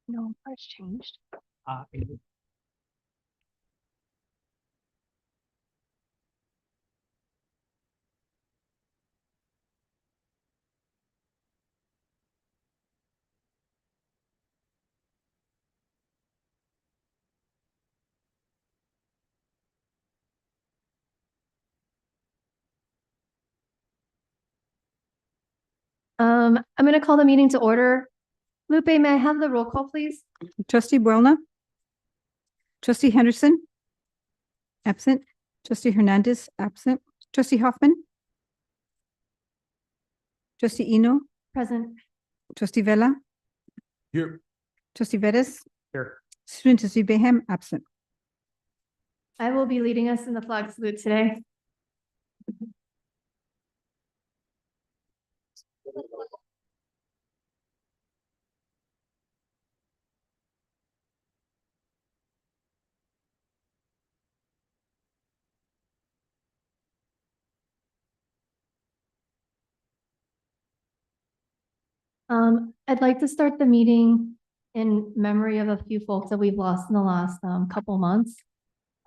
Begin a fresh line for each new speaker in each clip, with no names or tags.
No, it's changed. I'm going to call the meeting to order. Lupe, may I have the roll call, please?
Trustee Buelna. Trustee Henderson. Absent. Trustee Hernandez, absent. Trustee Hoffman. Trustee Eno.
Present.
Trustee Vela.
Here.
Trustee Vettis.
Here.
Student trustee Bayham, absent.
I will be leading us in the flag salute today. I'd like to start the meeting in memory of a few folks that we've lost in the last couple months.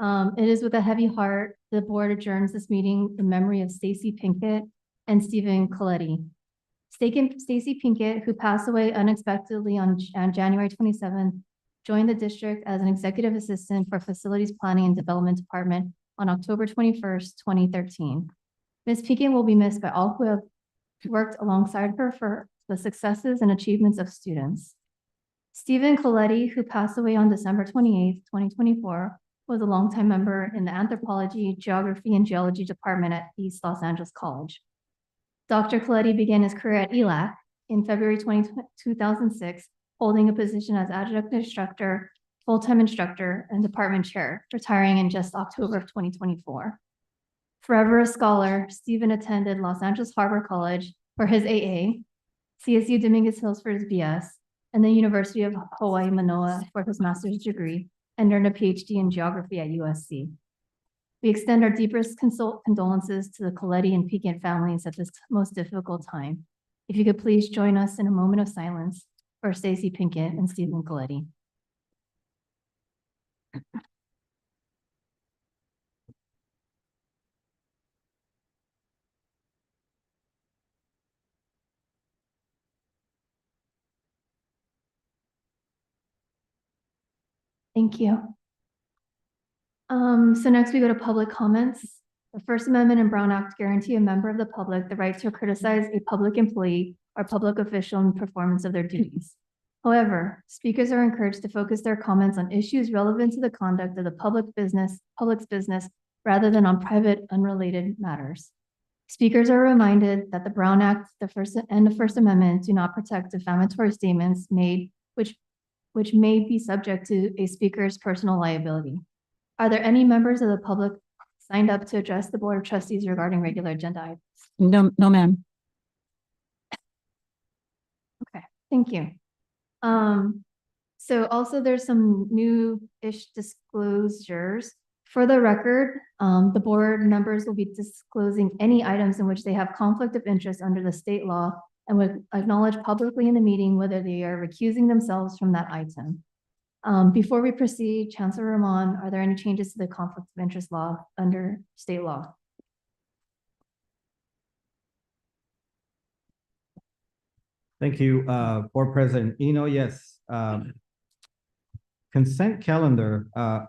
It is with a heavy heart, the board adjourns this meeting in memory of Stacy Pinkett and Stephen Coletti. Stacy Pinkett, who passed away unexpectedly on January 27th, joined the district as an executive assistant for Facilities Planning and Development Department on October 21st, 2013. Ms. Pinkett will be missed by all who have worked alongside her for the successes and achievements of students. Stephen Coletti, who passed away on December 28th, 2024, was a longtime member in the Anthropology, Geography, and Geology Department at East Los Angeles College. Dr. Coletti began his career at ELAC in February 2006, holding a position as adjunct instructor, full-time instructor, and department chair, retiring in just October of 2024. Forever a scholar, Stephen attended Los Angeles Harbor College for his AA, CSU Dominguez Hills for his BS, and the University of Hawaii Manoa for his master's degree, and earned a PhD in geography at USC. We extend our deepest condolences to the Coletti and Pinkett families at this most difficult time. If you could please join us in a moment of silence for Stacy Pinkett and Stephen Coletti. Thank you. So next we go to public comments. The First Amendment and Brown Act guarantee a member of the public the right to criticize a public employee or public official in performance of their duties. However, speakers are encouraged to focus their comments on issues relevant to the conduct of the public's business rather than on private, unrelated matters. Speakers are reminded that the Brown Act, the First Amendment do not protect defamatory statements made which may be subject to a speaker's personal liability. Are there any members of the public signed up to address the Board of Trustees regarding regular agenda items?
No, ma'am.
Okay, thank you. So also there's some new-ish disclosures. For the record, the board members will be disclosing any items in which they have conflict of interest under the state law and would acknowledge publicly in the meeting whether they are recusing themselves from that item. Before we proceed, Chancellor Rahman, are there any changes to the conflict of interest law under state law?
Thank you, Board President Eno. Yes. Consent calendar,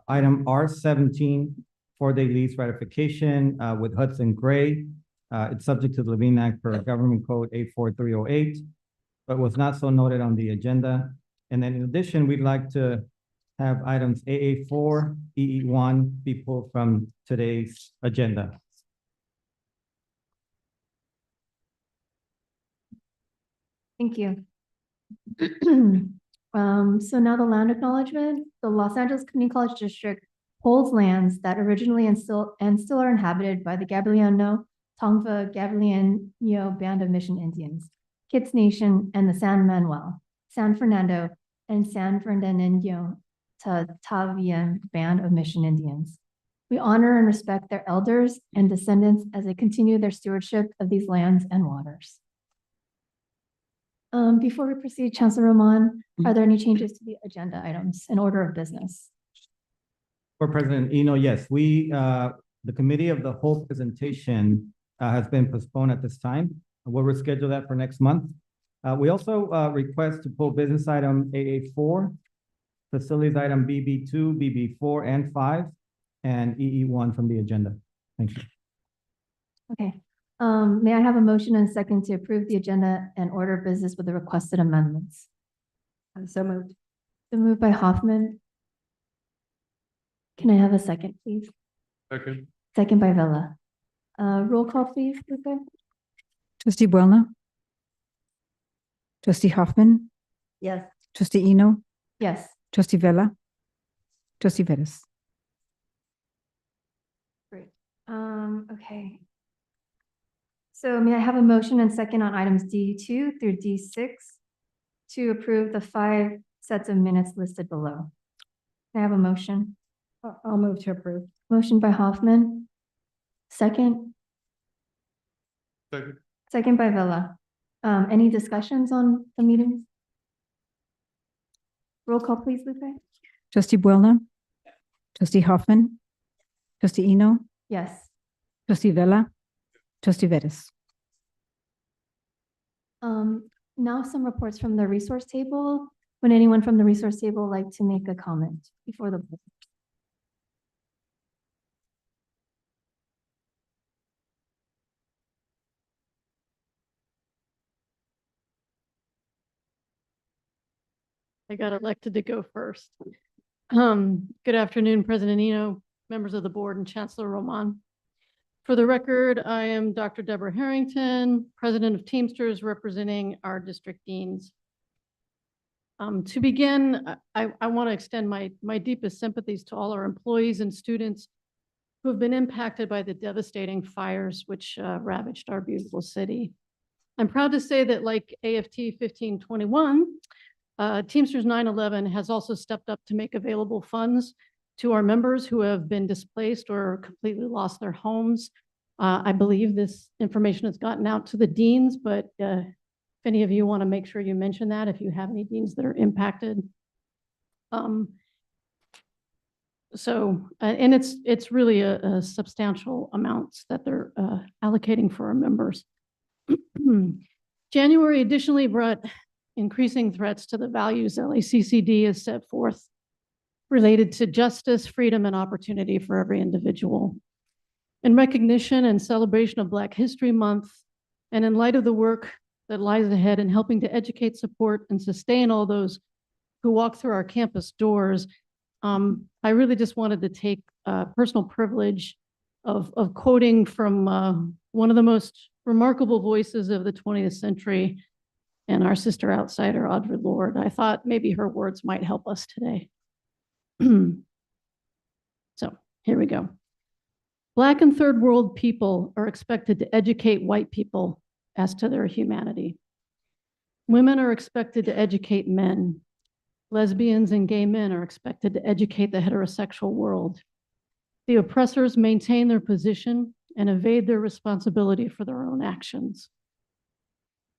item R17, 4-day lease ratification with Hudson Gray. It's subject to the Levine Act per Government Code 84308, but was not so noted on the agenda. And then in addition, we'd like to have items AA4, EE1 be pulled from today's agenda.
Thank you. So now the land acknowledgement. The Los Angeles Community College District holds lands that originally and still are inhabited by the Gabrielino, Tongva, Gabrielino Band of Mission Indians, Kits Nation, and the San Manuel, San Fernando, and San Fernandino Tavian Band of Mission Indians. We honor and respect their elders and descendants as they continue their stewardship of these lands and waters. Before we proceed, Chancellor Roman, are there any changes to the agenda items in order of business?
For President Eno, yes, the committee of the whole presentation has been postponed at this time. We'll reschedule that for next month. We also request to pull business item AA4, facilities item BB2, BB4, and 5, and EE1 from the agenda. Thank you.
Okay. May I have a motion and second to approve the agenda and order of business with the requested amendments?
So moved.
So moved by Hoffman. Can I have a second, please?
Second.
Second by Vella. Roll call, please, Lupe.
Trustee Boulna, Trustee Hoffman,
Yes.
Trustee Eno,
Yes.
Trustee Vella, Trustee Vettis.
Great. Okay. So may I have a motion and second on items D2 through D6 to approve the 5 sets of minutes listed below? Can I have a motion?
I'll move to approve.
Motion by Hoffman. Second.
Second.
Second by Vella. Any discussions on the meetings? Roll call, please, Lupe.
Trustee Boulna, Trustee Hoffman, Trustee Eno,
Yes.
Trustee Vella, Trustee Vettis.
Now some reports from the resource table. Would anyone from the resource table like to make a comment before the board?
I got elected to go first. Good afternoon, President Eno, members of the board, and Chancellor Roman. For the record, I am Dr. Deborah Harrington, President of Teamsters, representing our district deans. To begin, I want to extend my deepest sympathies to all our employees and students who have been impacted by the devastating fires which ravaged our beautiful city. I'm proud to say that, like AFT 1521, Teamsters 911 has also stepped up to make available funds to our members who have been displaced or completely lost their homes. I believe this information has gotten out to the deans, but if any of you want to make sure you mention that, if you have any deans that are impacted. And it's really a substantial amounts that they're allocating for our members. January additionally brought increasing threats to the values LACCD has set forth related to justice, freedom, and opportunity for every individual. In recognition and celebration of Black History Month, and in light of the work that lies ahead in helping to educate, support, and sustain all those who walk through our campus doors, I really just wanted to take personal privilege of quoting from one of the most remarkable voices of the 20th century, and our sister outsider, Audre Lorde. I thought maybe her words might help us today. So here we go. Black and third world people are expected to educate white people as to their humanity. Women are expected to educate men. Lesbians and gay men are expected to educate the heterosexual world. The oppressors maintain their position and evade their responsibility for their own actions.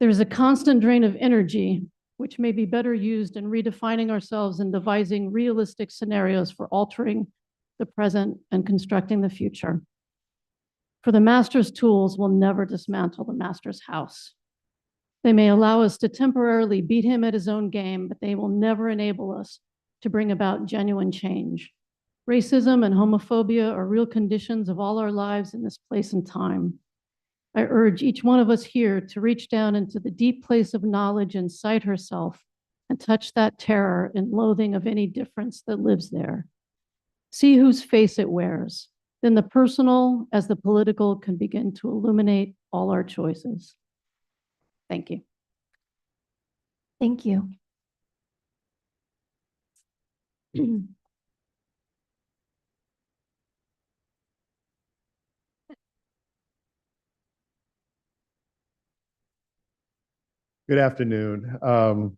There's a constant drain of energy, which may be better used in redefining ourselves and devising realistic scenarios for altering the present and constructing the future. For the master's tools will never dismantle the master's house. They may allow us to temporarily beat him at his own game, but they will never enable us to bring about genuine change. Racism and homophobia are real conditions of all our lives in this place and time. I urge each one of us here to reach down into the deep place of knowledge inside herself and touch that terror and loathing of any difference that lives there. See whose face it wears. Then the personal as the political can begin to illuminate all our choices. Thank you.
Thank you.
Good afternoon. I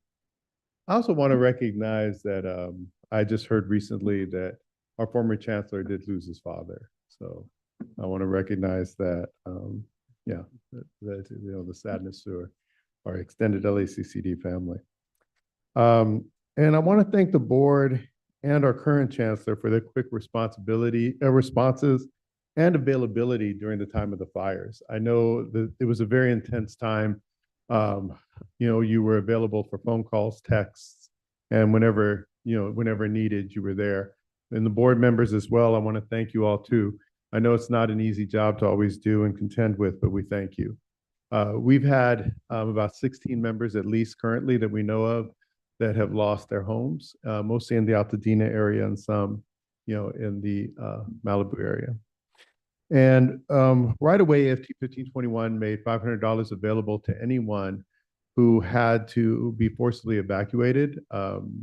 also want to recognize that I just heard recently that our former chancellor did lose his father. So I want to recognize that, the sadness to our extended LACCD family. And I want to thank the board and our current chancellor for their quick responses and availability during the time of the fires. I know that it was a very intense time. You were available for phone calls, texts, and whenever needed, you were there. And the board members as well, I want to thank you all too. I know it's not an easy job to always do and contend with, but we thank you. We've had about 16 members at least currently that we know of that have lost their homes, mostly in the Altadena area and some, in the Malibu area. And right away, FT 1521 made $500 available to anyone who had to be forcibly evacuated.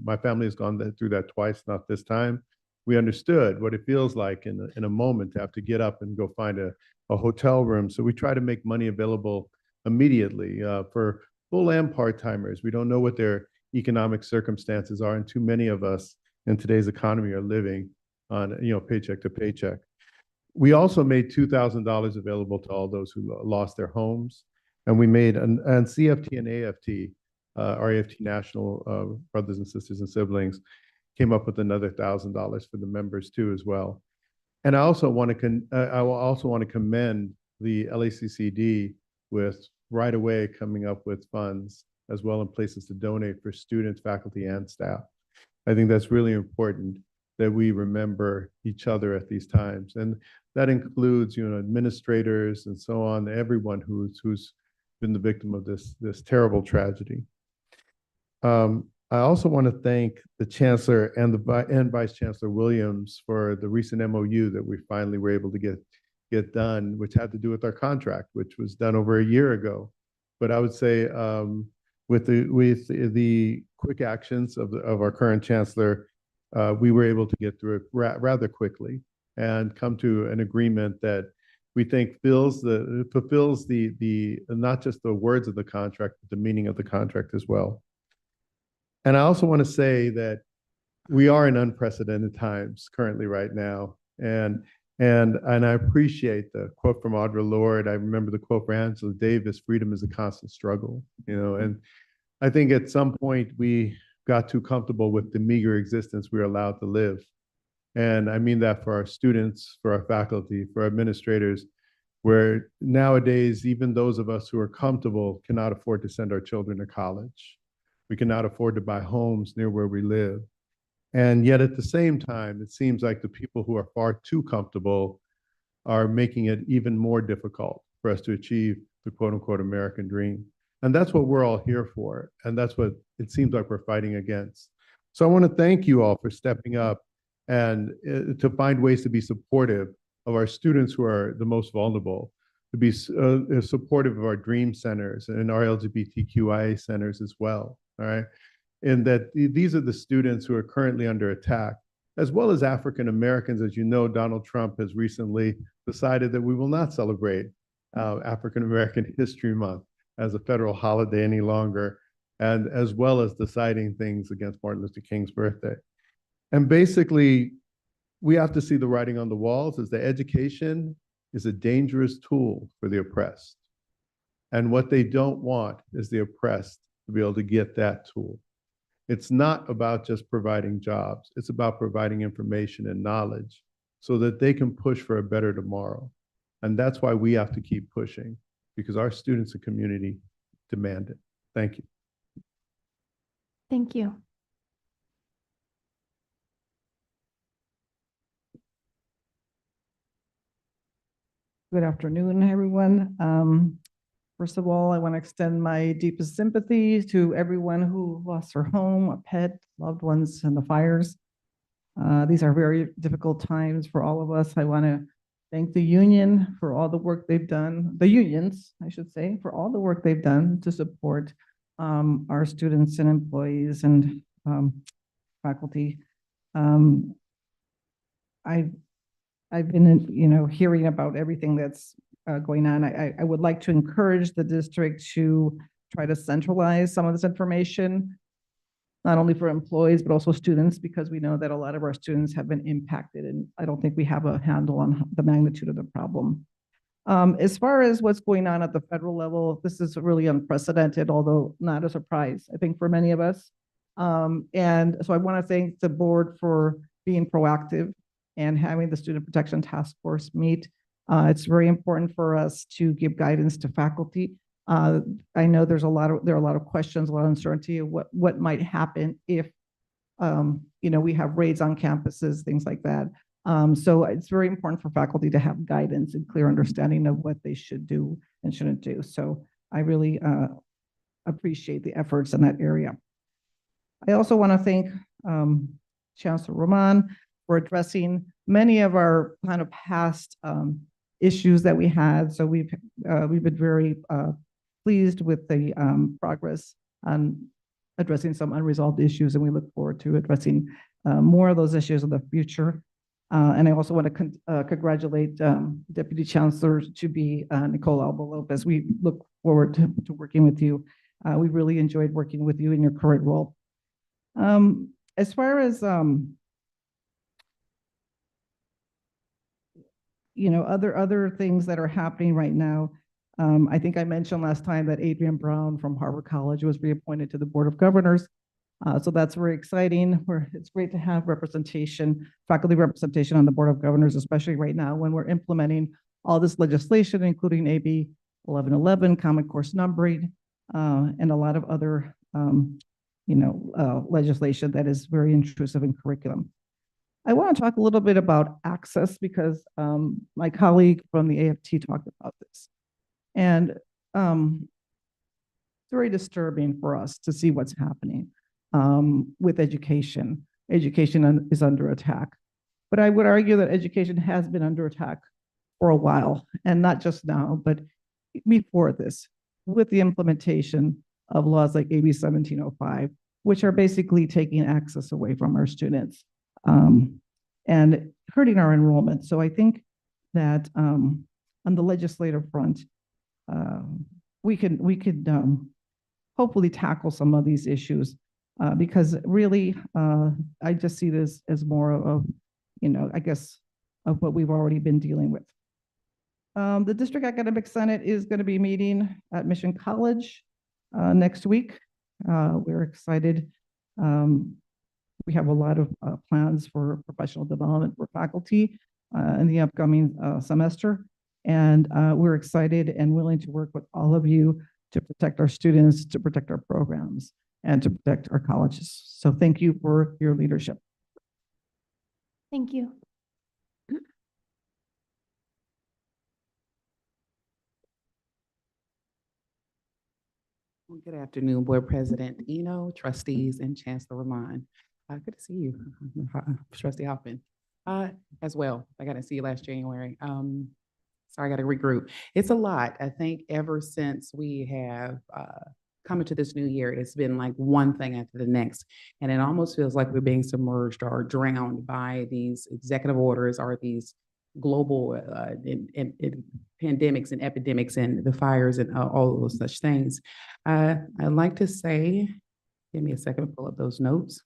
My family has gone through that twice, not this time. We understood what it feels like in a moment to have to get up and go find a hotel room. So we try to make money available immediately for full and part-timers. We don't know what their economic circumstances are, and too many of us in today's economy are living on paycheck to paycheck. We also made $2,000 available to all those who lost their homes, and we made and CFT and AFT, our AFT National brothers and sisters and siblings, came up with another $1,000 for the members too as well. And I also want to commend the LACCD with right away coming up with funds as well and places to donate for students, faculty, and staff. I think that's really important that we remember each other at these times. And that includes, administrators and so on, everyone who's been the victim of this terrible tragedy. I also want to thank the Chancellor and Vice Chancellor Williams for the recent MOU that we finally were able to get done, which had to do with our contract, which was done over a year ago. But I would say with the quick actions of our current Chancellor, we were able to get through it rather quickly and come to an agreement that we think fulfills the not just the words of the contract, but the meaning of the contract as well. And I also want to say that we are in unprecedented times currently right now. And I appreciate the quote from Audre Lorde. I remember the quote from Angela Davis, freedom is a constant struggle, and I think at some point we got too comfortable with the meager existence we are allowed to live. And I mean that for our students, for our faculty, for our administrators, where nowadays, even those of us who are comfortable cannot afford to send our children to college. We cannot afford to buy homes near where we live. And yet at the same time, it seems like the people who are far too comfortable are making it even more difficult for us to achieve the quote unquote American dream. And that's what we're all here for. And that's what it seems like we're fighting against. So I want to thank you all for stepping up and to find ways to be supportive of our students who are the most vulnerable, to be supportive of our dream centers and our LGBTQIA centers as well. All right. And that these are the students who are currently under attack, as well as African Americans. As you know, Donald Trump has recently decided that we will not celebrate African American History Month as a federal holiday any longer, and as well as deciding things against Martin Luther King's birthday. And basically, we have to see the writing on the walls as that education is a dangerous tool for the oppressed. And what they don't want is the oppressed to be able to get that tool. It's not about just providing jobs. It's about providing information and knowledge so that they can push for a better tomorrow. And that's why we have to keep pushing, because our students and community demand it. Thank you.
Thank you.
Good afternoon, everyone. First of all, I want to extend my deepest sympathy to everyone who lost their home, a pet, loved ones in the fires. These are very difficult times for all of us. I want to thank the union for all the work they've done, the unions, I should say, for all the work they've done to support our students and employees and faculty. I've been, hearing about everything that's going on. I would like to encourage the district to try to centralize some of this information, not only for employees, but also students, because we know that a lot of our students have been impacted, and I don't think we have a handle on the magnitude of the problem. As far as what's going on at the federal level, this is really unprecedented, although not a surprise, I think, for many of us. And so I want to thank the board for being proactive and having the Student Protection Task Force meet. It's very important for us to give guidance to faculty. I know there are a lot of questions, a lot of uncertainty of what might happen if we have raids on campuses, things like that. So it's very important for faculty to have guidance and clear understanding of what they should do and shouldn't do. So I really appreciate the efforts in that area. I also want to thank Chancellor Roman for addressing many of our kind of past issues that we had. So we've been very pleased with the progress on addressing some unresolved issues, and we look forward to addressing more of those issues in the future. And I also want to congratulate Deputy Chancellor to be Nicole Alba Lopez. We look forward to working with you. We really enjoyed working with you in your current role. As far as other things that are happening right now, I think I mentioned last time that Adrian Brown from Harvard College was reappointed to the Board of Governors. So that's very exciting. It's great to have representation, faculty representation on the Board of Governors, especially right now when we're implementing all this legislation, including AB 1111, Common Course Numbering, and a lot of other legislation that is very intrusive in curriculum. I want to talk a little bit about access because my colleague from the AFT talked about this. And it's very disturbing for us to see what's happening with education. Education is under attack. But I would argue that education has been under attack for a while, and not just now, but before this, with the implementation of laws like AB 1705, which are basically taking access away from our students and hurting our enrollment. So I think that on the legislative front, we could hopefully tackle some of these issues because really, I just see this as more of, I guess, of what we've already been dealing with. The District Academic Senate is going to be meeting at Mission College next week. We're excited. We have a lot of plans for professional development for faculty in the upcoming semester. And we're excited and willing to work with all of you to protect our students, to protect our programs, and to protect our colleges. So thank you for your leadership.
Thank you.
Well, good afternoon, Board President Eno, trustees, and Chancellor Roman. Good to see you, Trustee Hoffman, as well. I got to see you last January. Sorry, I got to regroup. It's a lot. I think ever since we have come into this new year, it's been like one thing after the next. And it almost feels like we're being submerged or drowned by these executive orders or these global pandemics and epidemics and the fires and all of those such things. I'd like to say, give me a second to pull up those notes.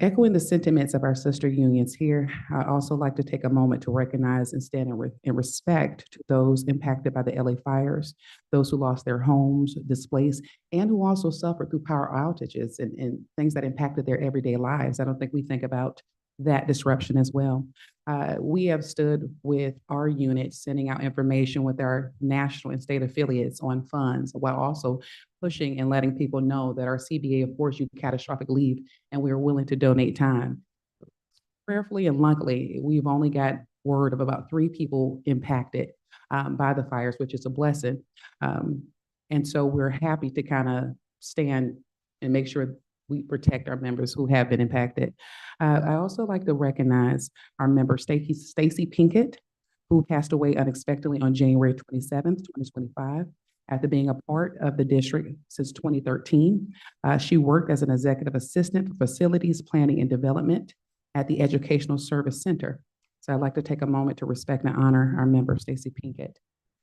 Echoing the sentiments of our sister unions here, I'd also like to take a moment to recognize and stand in respect to those impacted by the LA fires, those who lost their homes, displaced, and who also suffered through power outages and things that impacted their everyday lives. I don't think we think about that disruption as well. We have stood with our unit, sending out information with our national and state affiliates on funds, while also pushing and letting people know that our CBA affords you catastrophic leave, and we are willing to donate time. Prayerfully and luckily, we've only got word of about 3 people impacted by the fires, which is a blessing. And so we're happy to kind of stand and make sure we protect our members who have been impacted. I also like to recognize our member, Stacy Pinkett, who passed away unexpectedly on January 27th, 2025. After being a part of the district since 2013, she worked as an executive assistant for facilities planning and development at the Educational Service Center. So I'd like to take a moment to respect and honor our member, Stacy Pinkett.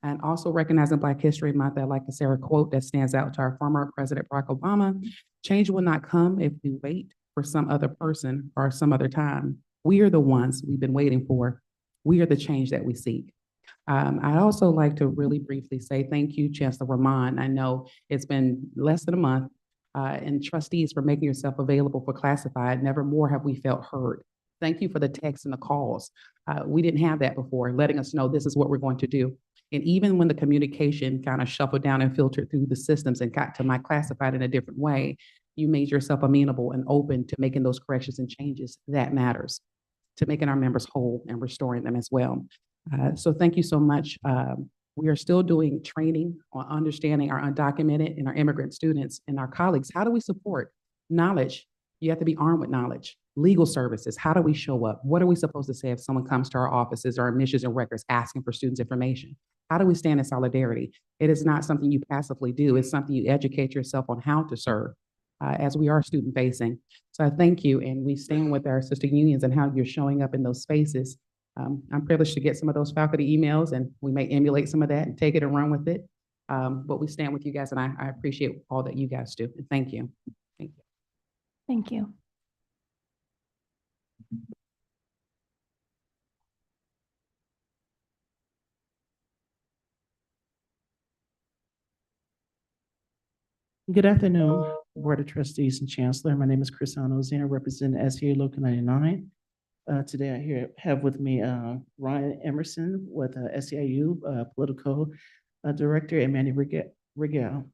And also recognizing Black History Month, I'd like to say a quote that stands out to our former President Barack Obama: "Change will not come if we wait for some other person or some other time. We are the ones we've been waiting for. We are the change that we seek." I'd also like to really briefly say thank you, Chancellor Rahman. I know it's been less than a month, and trustees for making yourself available for classified. Never more have we felt heard. Thank you for the texts and the calls. We didn't have that before, letting us know this is what we're going to do. And even when the communication kind of shuffled down and filtered through the systems and got to my classified in a different way, you made yourself amenable and open to making those corrections and changes. That matters, to making our members whole and restoring them as well. So thank you so much. We are still doing training on understanding our undocumented and our immigrant students and our colleagues. How do we support knowledge? You have to be armed with knowledge. Legal services, how do we show up? What are we supposed to say if someone comes to our offices or admissions and records asking for students' information? How do we stand in solidarity? It is not something you passively do. It's something you educate yourself on how to serve, as we are student facing. So I thank you, and we stand with our sister unions and how you're showing up in those spaces. I'm privileged to get some of those faculty emails, and we may emulate some of that and take it and run with it. But we stand with you guys, and I appreciate all that you guys do. And thank you. Thank you.
Thank you.
Good afternoon, Board of Trustees and Chancellor. My name is Chris Ozina, representing SEIU Local 99. Today I have with me Ryan Emerson with SEIU Political Director, and Manny Rigel.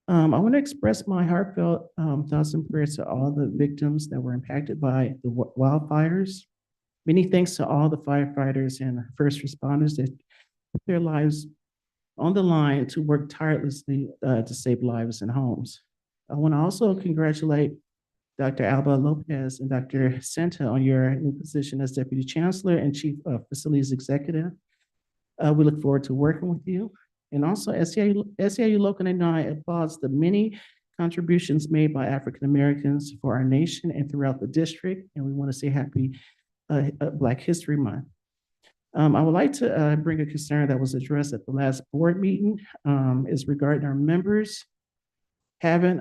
I want to express my heartfelt thoughts and prayers to all the victims that were impacted by the wildfires. Many thanks to all the firefighters and first responders that put their lives on the line to work tirelessly to save lives and homes. I want to also congratulate Dr. Alba Lopez and Dr. Senta on your new position as Deputy Chancellor and Chief Facilities Executive. We look forward to working with you. And also SEIU Local 99 applauds the many contributions made by African Americans for our nation and throughout the district. And we want to say happy Black History Month. I would like to bring a concern that was addressed at the last board meeting is regarding our members having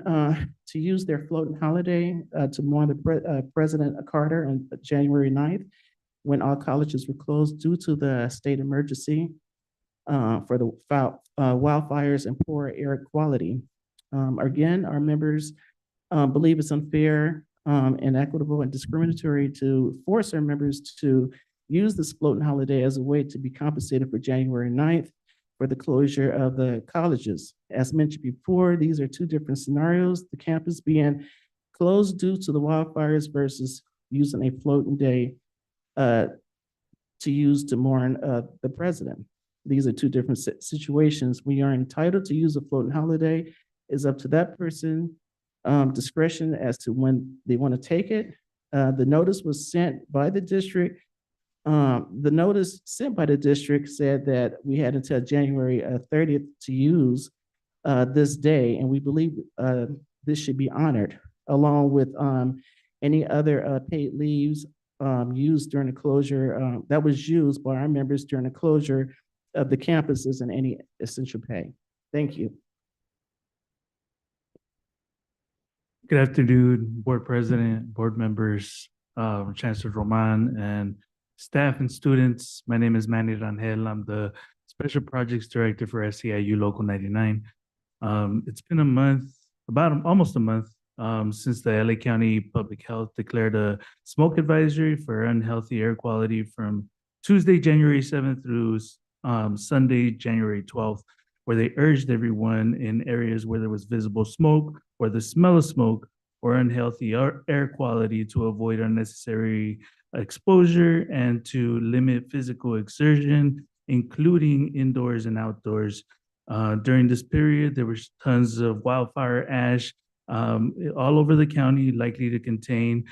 to use their floating holiday to mourn the President Carter on January 9th, when all colleges were closed due to the state emergency for the wildfires and poor air quality. Again, our members believe it's unfair, inequitable, and discriminatory to force our members to use this floating holiday as a way to be compensated for January 9th for the closure of the colleges. As mentioned before, these are two different scenarios, the campus being closed due to the wildfires versus using a floating day to use to mourn the president. These are two different situations. We are entitled to use a floating holiday. It's up to that person discretion as to when they want to take it. The notice was sent by the district. The notice sent by the district said that we had until January 30th to use this day, and we believe this should be honored, along with any other paid leaves used during the closure that was used by our members during the closure of the campuses and any essential pay. Thank you.
Good afternoon, Board President, board members, Chancellor Roman, and staff and students. My name is Manny Rangel. I'm the Special Projects Director for SEIU Local 99. It's been a month, almost a month, since the LA County Public Health declared a smoke advisory for unhealthy air quality from Tuesday, January 7th through Sunday, January 12th, where they urged everyone in areas where there was visible smoke or the smell of smoke or unhealthy air quality to avoid unnecessary exposure and to limit physical exertion, including indoors and outdoors. During this period, there was tons of wildfire ash all over the county, likely to contain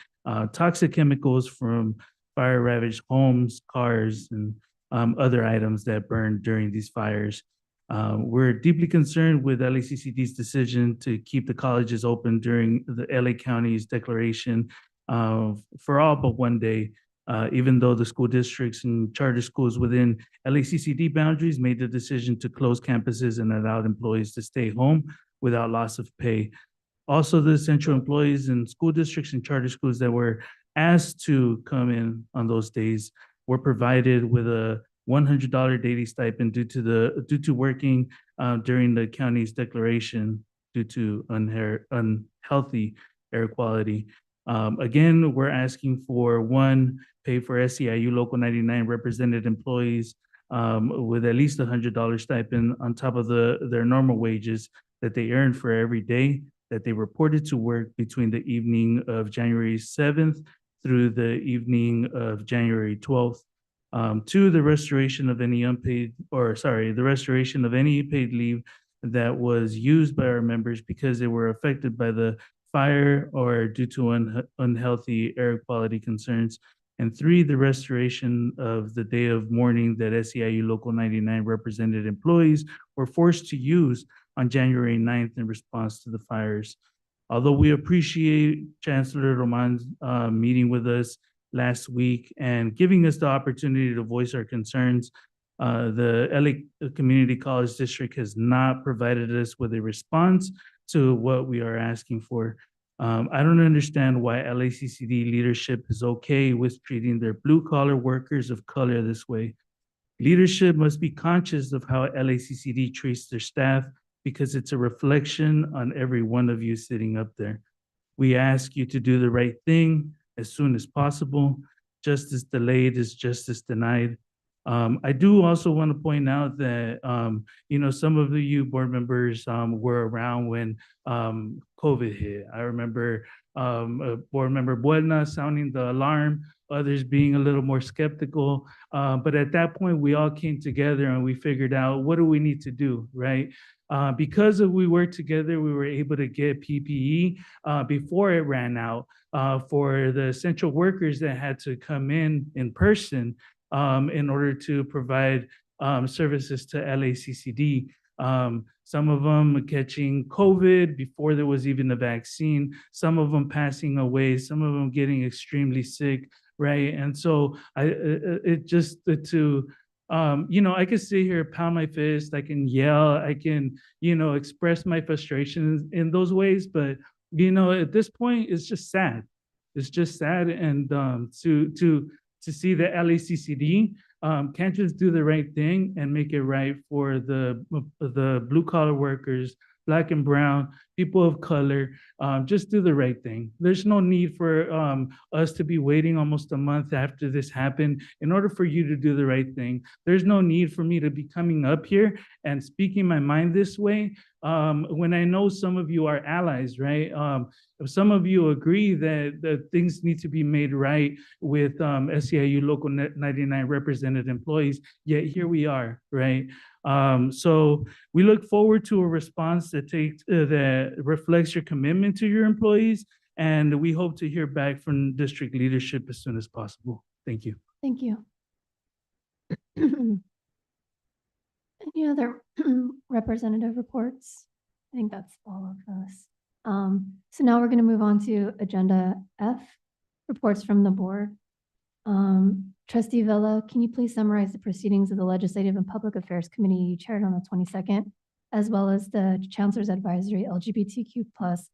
toxic chemicals from fire-ravaged homes, cars, and other items that burned during these fires. We're deeply concerned with LACCD's decision to keep the colleges open during the LA County's declaration for all but one day, even though the school districts and charter schools within LACCD boundaries made the decision to close campuses and allowed employees to stay home without loss of pay. Also, the essential employees in school districts and charter schools that were asked to come in on those days were provided with a $100 daily stipend due to working during the county's declaration due to unhealthy air quality. Again, we're asking for one, pay for SEIU Local 99 represented employees with at least $100 stipend on top of their normal wages that they earn for every day that they reported to work between the evening of January 7th through the evening of January 12th. Two, the restoration of any the restoration of any paid leave that was used by our members because they were affected by the fire or due to unhealthy air quality concerns. And three, the restoration of the day of mourning that SEIU Local 99 represented employees were forced to use on January 9th in response to the fires. Although we appreciate Chancellor Roman's meeting with us last week and giving us the opportunity to voice our concerns, the LA Community College District has not provided us with a response to what we are asking for. I don't understand why LACCD leadership is okay with treating their blue-collar workers of color this way. Leadership must be conscious of how LACCD treats their staff because it's a reflection on every one of you sitting up there. We ask you to do the right thing as soon as possible. Justice delayed is justice denied. I do also want to point out that, some of you board members were around when COVID hit. I remember board member Buena sounding the alarm, others being a little more skeptical. But at that point, we all came together and we figured out what do we need to do, right? Because we worked together, we were able to get PPE before it ran out for the essential workers that had to come in person in order to provide services to LACCD. Some of them catching COVID before there was even a vaccine, some of them passing away, some of them getting extremely sick, right? And so I can sit here, pound my fist, I can yell, I can, express my frustrations in those ways, but at this point, it's just sad. It's just sad, and to see that LACCD can't just do the right thing and make it right for the blue collar workers, Black and brown, people of color, just do the right thing. There's no need for us to be waiting almost a month after this happened in order for you to do the right thing. There's no need for me to be coming up here and speaking my mind this way when I know some of you are allies, right? Some of you agree that things need to be made right with SEIU Local 99 represented employees, yet here we are, right? So we look forward to a response that reflects your commitment to your employees, and we hope to hear back from district leadership as soon as possible. Thank you.
Thank you. Any other representative reports? I think that's all of us. So now we're going to move on to agenda F, reports from the board. Trustee Villa, can you please summarize the proceedings of the Legislative and Public Affairs Committee you chaired on the 22nd, as well as the Chancellor's Advisory LGBTQ+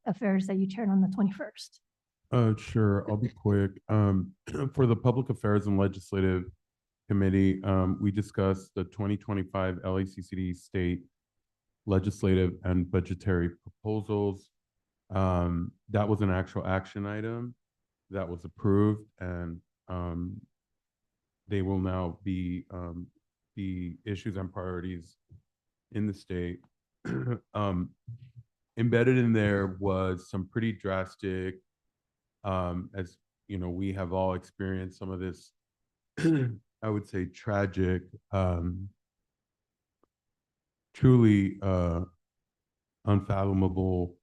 affairs that you chaired on the 21st?
Sure, I'll be quick. For the Public Affairs and Legislative Committee, we discussed the 2025 LACCD state legislative and budgetary proposals. That was an actual action item that was approved, and they will now be the issues and priorities in the state. Embedded in there was some pretty drastic, as you know, we have all experienced some of this, I would say tragic, truly unfathomable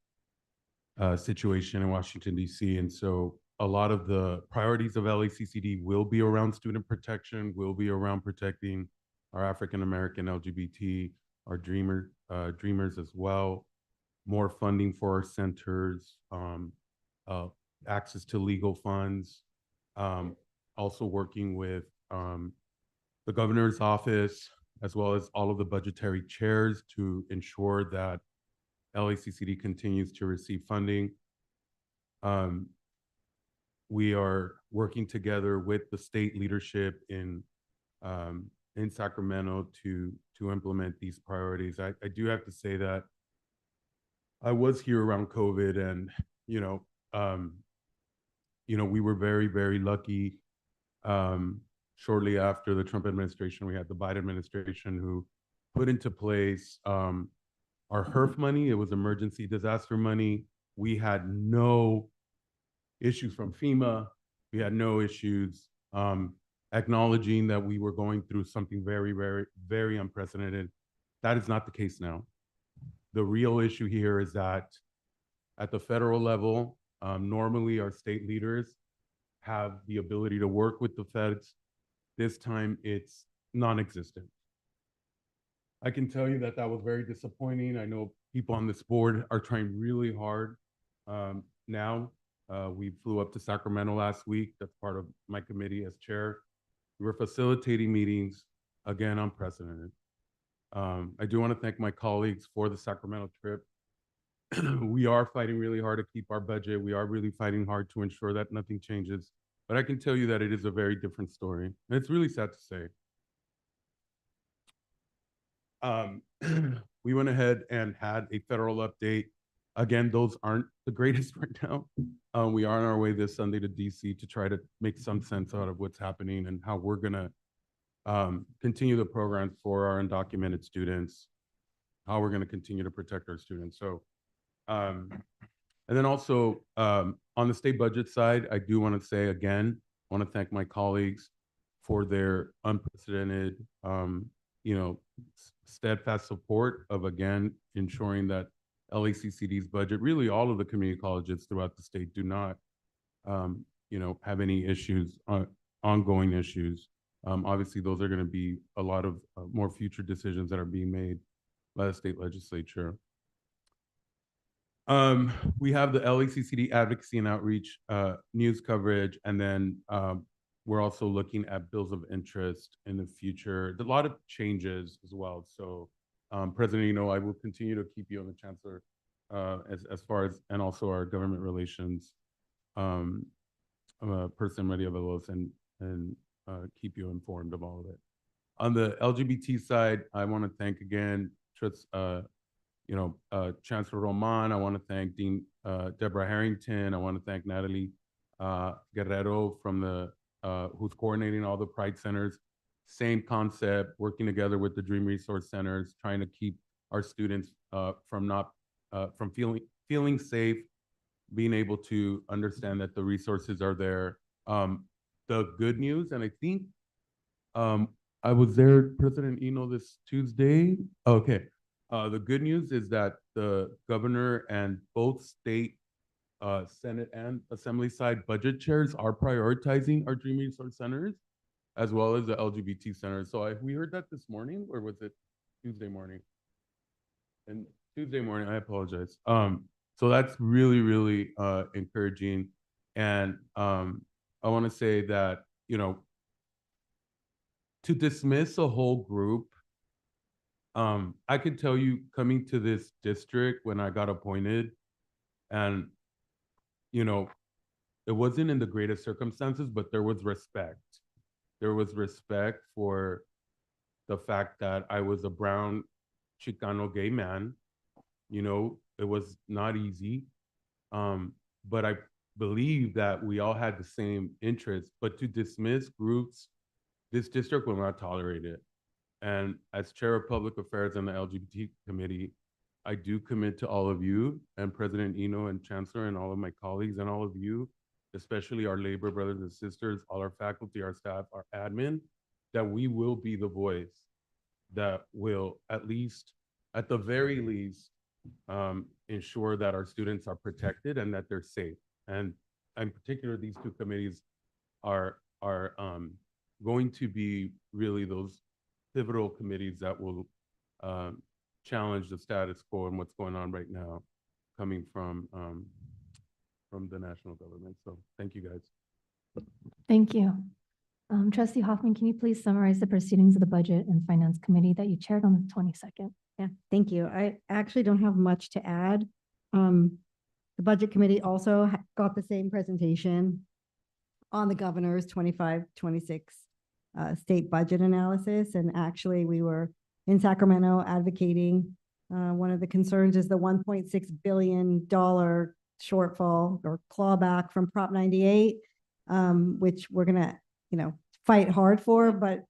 situation in Washington, D.C. And so a lot of the priorities of LACCD will be around student protection, will be around protecting our African-American LGBT, our dreamers as well, more funding for our centers, access to legal funds, also working with the governor's office, as well as all of the budgetary chairs to ensure that LACCD continues to receive funding. We are working together with the state leadership in in Sacramento to implement these priorities. I do have to say that I was here around COVID, and we were very, very lucky. Shortly after the Trump administration, we had the Biden administration who put into place our HERF money. It was emergency disaster money. We had no issues from FEMA. We had no issues acknowledging that we were going through something very, very, very unprecedented. That is not the case now. The real issue here is that at the federal level, normally our state leaders have the ability to work with the feds. This time it's non-existent. I can tell you that that was very disappointing. I know people on this board are trying really hard now. We flew up to Sacramento last week. That's part of my committee as chair. We were facilitating meetings, again, unprecedented. I do want to thank my colleagues for the Sacramento trip. We are fighting really hard to keep our budget. We are really fighting hard to ensure that nothing changes. But I can tell you that it is a very different story. And it's really sad to say. We went ahead and had a federal update. Again, those aren't the greatest right now. We are on our way this Sunday to DC to try to make some sense out of what's happening and how we're gonna continue the programs for our undocumented students, how we're gonna continue to protect our students. So, and then also on the state budget side, I do wanna say again, I wanna thank my colleagues for their unprecedented, steadfast support of, again, ensuring that LACCD's budget, really all of the community colleges throughout the state do not, have any issues, ongoing issues. Obviously, those are going to be a lot of more future decisions that are being made by the state legislature. We have the LACCD advocacy and outreach news coverage, and then we're also looking at bills of interest in the future. There's a lot of changes as well. So President, I will continue to keep you on the Chancellor as far as, and also our government relations person, Maria Veloz, and keep you informed of all of it. On the LGBT side, I want to thank again, Chancellor Roman. I want to thank Dean Deborah Harrington. I want to thank Natalie Guerrero from the who's coordinating all the Pride centers. Same concept, working together with the Dream Resource Centers, trying to keep our students from feeling safe, being able to understand that the resources are there. The good news, and I think I was there, President Eno, this Tuesday. Okay. The good news is that the governor and both state, Senate and Assembly side budget chairs are prioritizing our Dream Resource Centers, as well as the LGBT centers. So we heard that this morning, or was it Tuesday morning? And Tuesday morning, I apologize. So that's really, really encouraging. And I want to say that, to dismiss a whole group, I can tell you, coming to this district when I got appointed, and, it wasn't in the greatest circumstances, but there was respect. There was respect for the fact that I was a brown Chicano gay man. It was not easy. But I believe that we all had the same interests. But to dismiss groups, this district will not tolerate it. And as chair of public affairs on the LGBT committee, I do commit to all of you and President Eno and Chancellor and all of my colleagues and all of you, especially our labor brothers and sisters, all our faculty, our staff, our admin, that we will be the voice that will at the very least, ensure that our students are protected and that they're safe. And in particular, these two committees are going to be really those pivotal committees that will challenge the status quo and what's going on right now coming from the national government. So thank you, guys.
Thank you. Trustee Hoffman, can you please summarize the proceedings of the Budget and Finance Committee that you chaired on the 22nd?
Yeah, thank you. I actually don't have much to add. The Budget Committee also got the same presentation on the governor's 25-26 state budget analysis. And actually, we were in Sacramento advocating. One of the concerns is the $1.6 billion shortfall or clawback from Prop 98, which we're gonna, fight hard for, but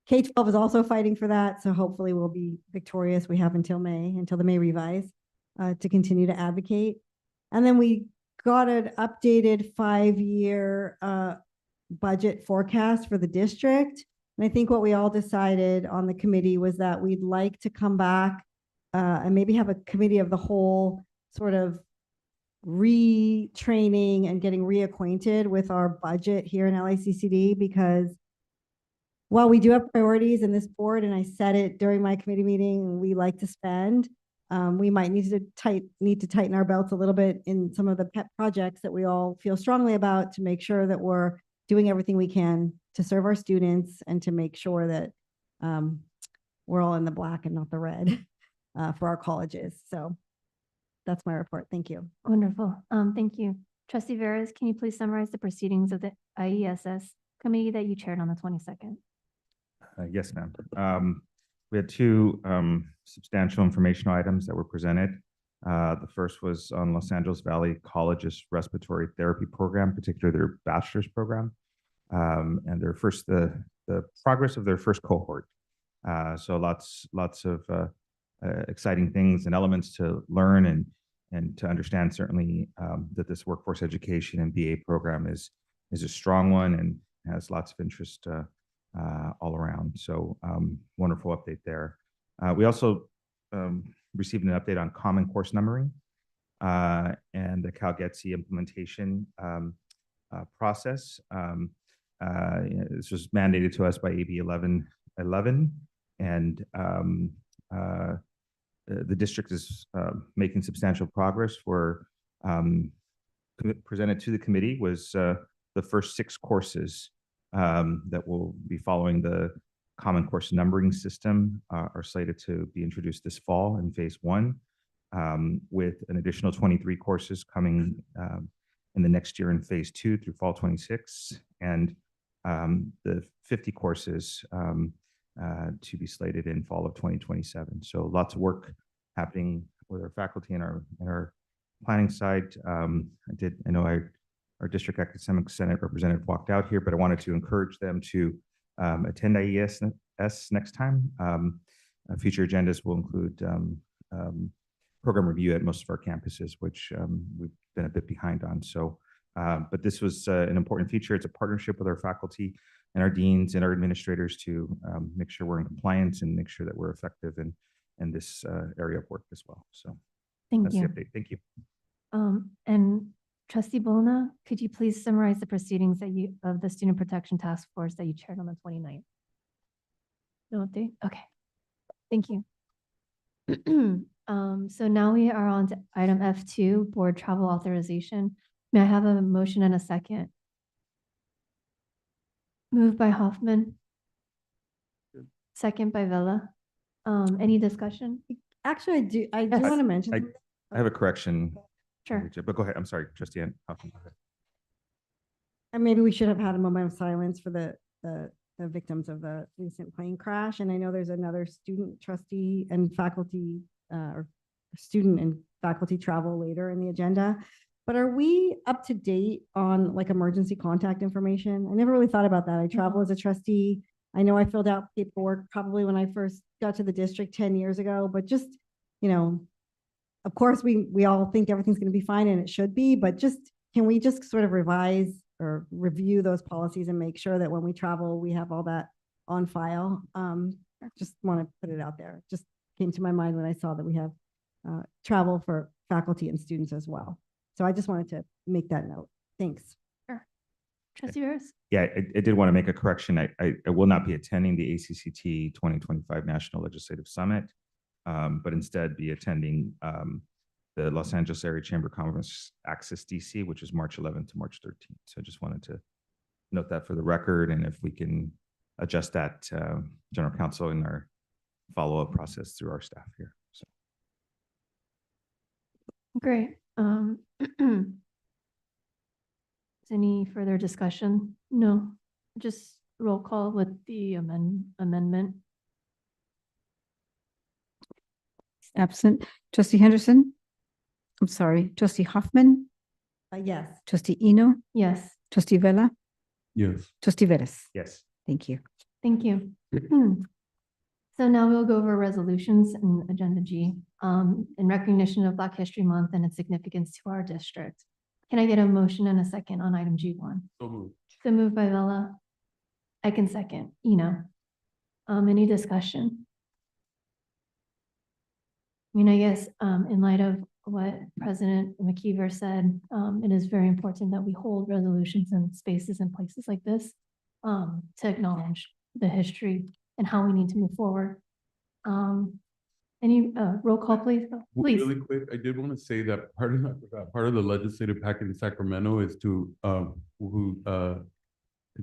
K-12 is also fighting for that. So hopefully we'll be victorious. We have until the May revise, to continue to advocate. And then we got an updated 5-year budget forecast for the district. And I think what we all decided on the committee was that we'd like to come back and maybe have a committee of the whole sort of retraining and getting reacquainted with our budget here in LACCD, because while we do have priorities in this board, and I said it during my committee meeting, we like to spend, we might need to tighten our belts a little bit in some of the pet projects that we all feel strongly about, to make sure that we're doing everything we can to serve our students and to make sure that we're all in the black and not the red for our colleges. So that's my report. Thank you.
Wonderful. Thank you. Trustee Veras, can you please summarize the proceedings of the IESS committee that you chaired on the 22nd?
Yes, ma'am. We had two substantial informational items that were presented. The first was on Los Angeles Valley College's respiratory therapy program, particularly their bachelor's program, and their the progress of their first cohort. So lots of exciting things and elements to learn and to understand. Certainly that this workforce education and BA program is a strong one and has lots of interest all around. So wonderful update there. We also received an update on common course numbering and the CalGETC implementation process. This was mandated to us by AB 1111, and the district is making substantial progress. Presented to the committee was the first 6 courses that will be following the common course numbering system are slated to be introduced this fall in phase 1, with an additional 23 courses coming in the next year in phase 2 through fall 26, and the 50 courses to be slated in fall of 2027. So lots of work happening with our faculty and our planning side. I know our district academic senate representative walked out here, but I wanted to encourage them to attend IESS next time. Future agendas will include program review at most of our campuses, which we've been a bit behind on. So, but this was an important feature. It's a partnership with our faculty and our deans and our administrators to make sure we're in compliance and make sure that we're effective in this area of work as well. So
Thank you.
that's the update. Thank you.
And Trustee Bolna, could you please summarize the proceedings of the Student Protection Task Force that you chaired on the 29th? No update? Okay. Thank you. So now we are on to item F2, board travel authorization. May I have a motion and a second? Moved by Hoffman. Second by Vela. Any discussion?
Actually, I do
Yes.
want to mention.
I have a correction.
Sure.
But go ahead. I'm sorry, Trustee Ann Hoffman. Go ahead.
And maybe we should have had a moment of silence for the victims of the recent plane crash. And I know there's another student trustee and faculty or student and faculty travel later in the agenda. But are we up to date on like emergency contact information? I never really thought about that. I travel as a trustee. I know I filled out paperwork probably when I first got to the district 10 years ago, but just, of course, we all think everything's going to be fine, and it should be, but can we just sort of revise or review those policies and make sure that when we travel, we have all that on file? Just want to put it out there. Just came to my mind when I saw that we have travel for faculty and students as well. So I just wanted to make that note. Thanks.
Sure. Trustee Veras?
Yeah, I did want to make a correction. I will not be attending the ACCT 2025 National Legislative Summit, but instead be attending the Los Angeles Area Chamber of Commerce Access DC, which is March 11th to March 13th. So I just wanted to note that for the record, and if we can adjust that, General Counsel, in our follow-up process through our staff here. So.
Great. Is any further discussion? No, just roll call with the amendment.
Absent. Trustee Henderson? I'm sorry, trustee Hoffman,
Yes.
trustee Eno,
Yes,
trustee Vella,
Yes.
trustee Vettis.
Yes.
Thank you.
thank you. So now we'll go over resolutions in Agenda G, in recognition of Black History Month and its significance to our district. Can I get a motion and a second on item G1?
So moved.
So moved by Vella. I can second, any discussion? I mean, I guess, in light of what President McKeever said, it is very important that we hold resolutions in spaces and places like this, to acknowledge the history and how we need to move forward. Any, roll call, please? Please.
Really quick, I did want to say that part of the legislative packet in Sacramento is to, I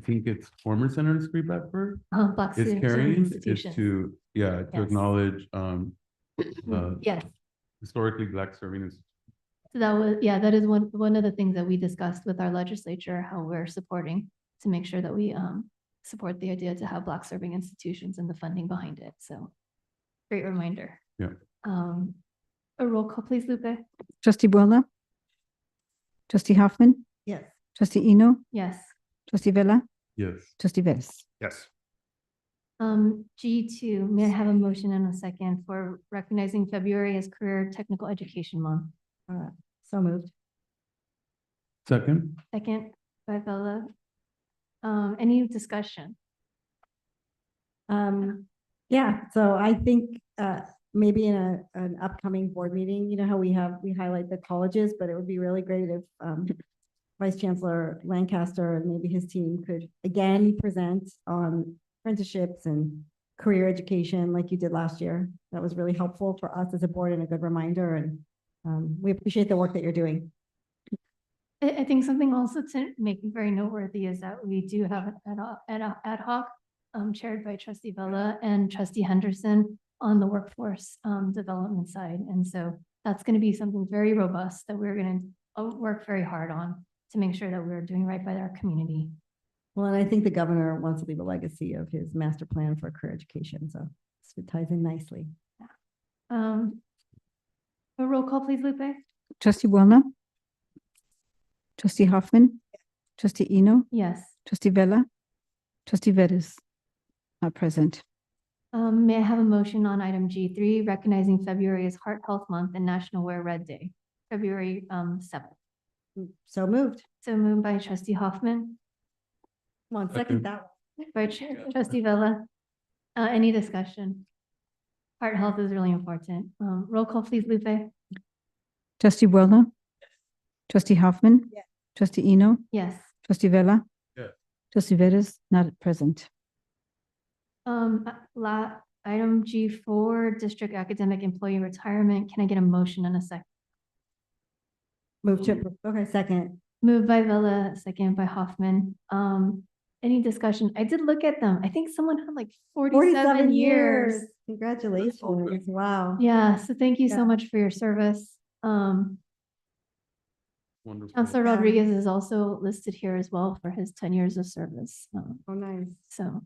think it's former Senator Screed Bedford
Black
is
student
carrying, is
institutions.
to
Yes.
acknowledge,
Yes.
historically Black serving institutions.
So that is one of the things that we discussed with our legislature, how we're supporting to make sure that we support the idea to have Black serving institutions and the funding behind it. So great reminder.
Yeah.
A roll call, please, Lupe.
Trustee Boulna, trustee Hoffman,
Yes.
trustee Eno,
Yes.
trustee Vella,
Yes.
trustee Vettis.
Yes.
G2, may I have a motion and a second for recognizing February as Career Technical Education Month?
So moved.
Second?
Second by Bella. Any discussion?
Yeah, so I think maybe in an upcoming board meeting, you know how we highlight the colleges, but it would be really great if Vice Chancellor Lancaster and maybe his team could again present on apprenticeships and career education like you did last year. That was really helpful for us as a board and a good reminder, and we appreciate the work that you're doing.
I think something also to make very noteworthy is that we do have an ad hoc chaired by Trustee Vella and Trustee Henderson on the workforce development side. And so that's going to be something very robust that we're going to work very hard on to make sure that we're doing right by our community.
Well, and I think the governor wants to leave a legacy of his master plan for career education, so it ties in nicely.
A roll call, please, Lupe.
Trustee Boulna, trustee Hoffman, trustee Eno,
Yes.
trustee Vella, trustee Vettis. Not present.
May I have a motion on item G3, recognizing February as Heart Health Month and National Wear Red Day, February 7th.
So moved.
So moved by Trustee Hoffman,
One second, that
by Trustee Vella. Any discussion? Heart health is really important. Roll call, please, Lupe.
Trustee Boulna, trustee Hoffman,
Yes.
trustee Eno,
Yes.
trustee Vella,
Yes.
trustee Vettis, not present.
Item G4, District Academic Employee Retirement. Can I get a motion and a second?
Move to, okay, second.
Moved by Vella, second by Hoffman. Any discussion? I did look at them. I think someone had like 47 years.
Congratulations. Wow.
Yeah, so thank you
Yeah.
so much for your service.
Wonderful.
Counselor
Yeah.
Rodriguez is also listed here as well for his 10 years of service.
Oh, nice.
So,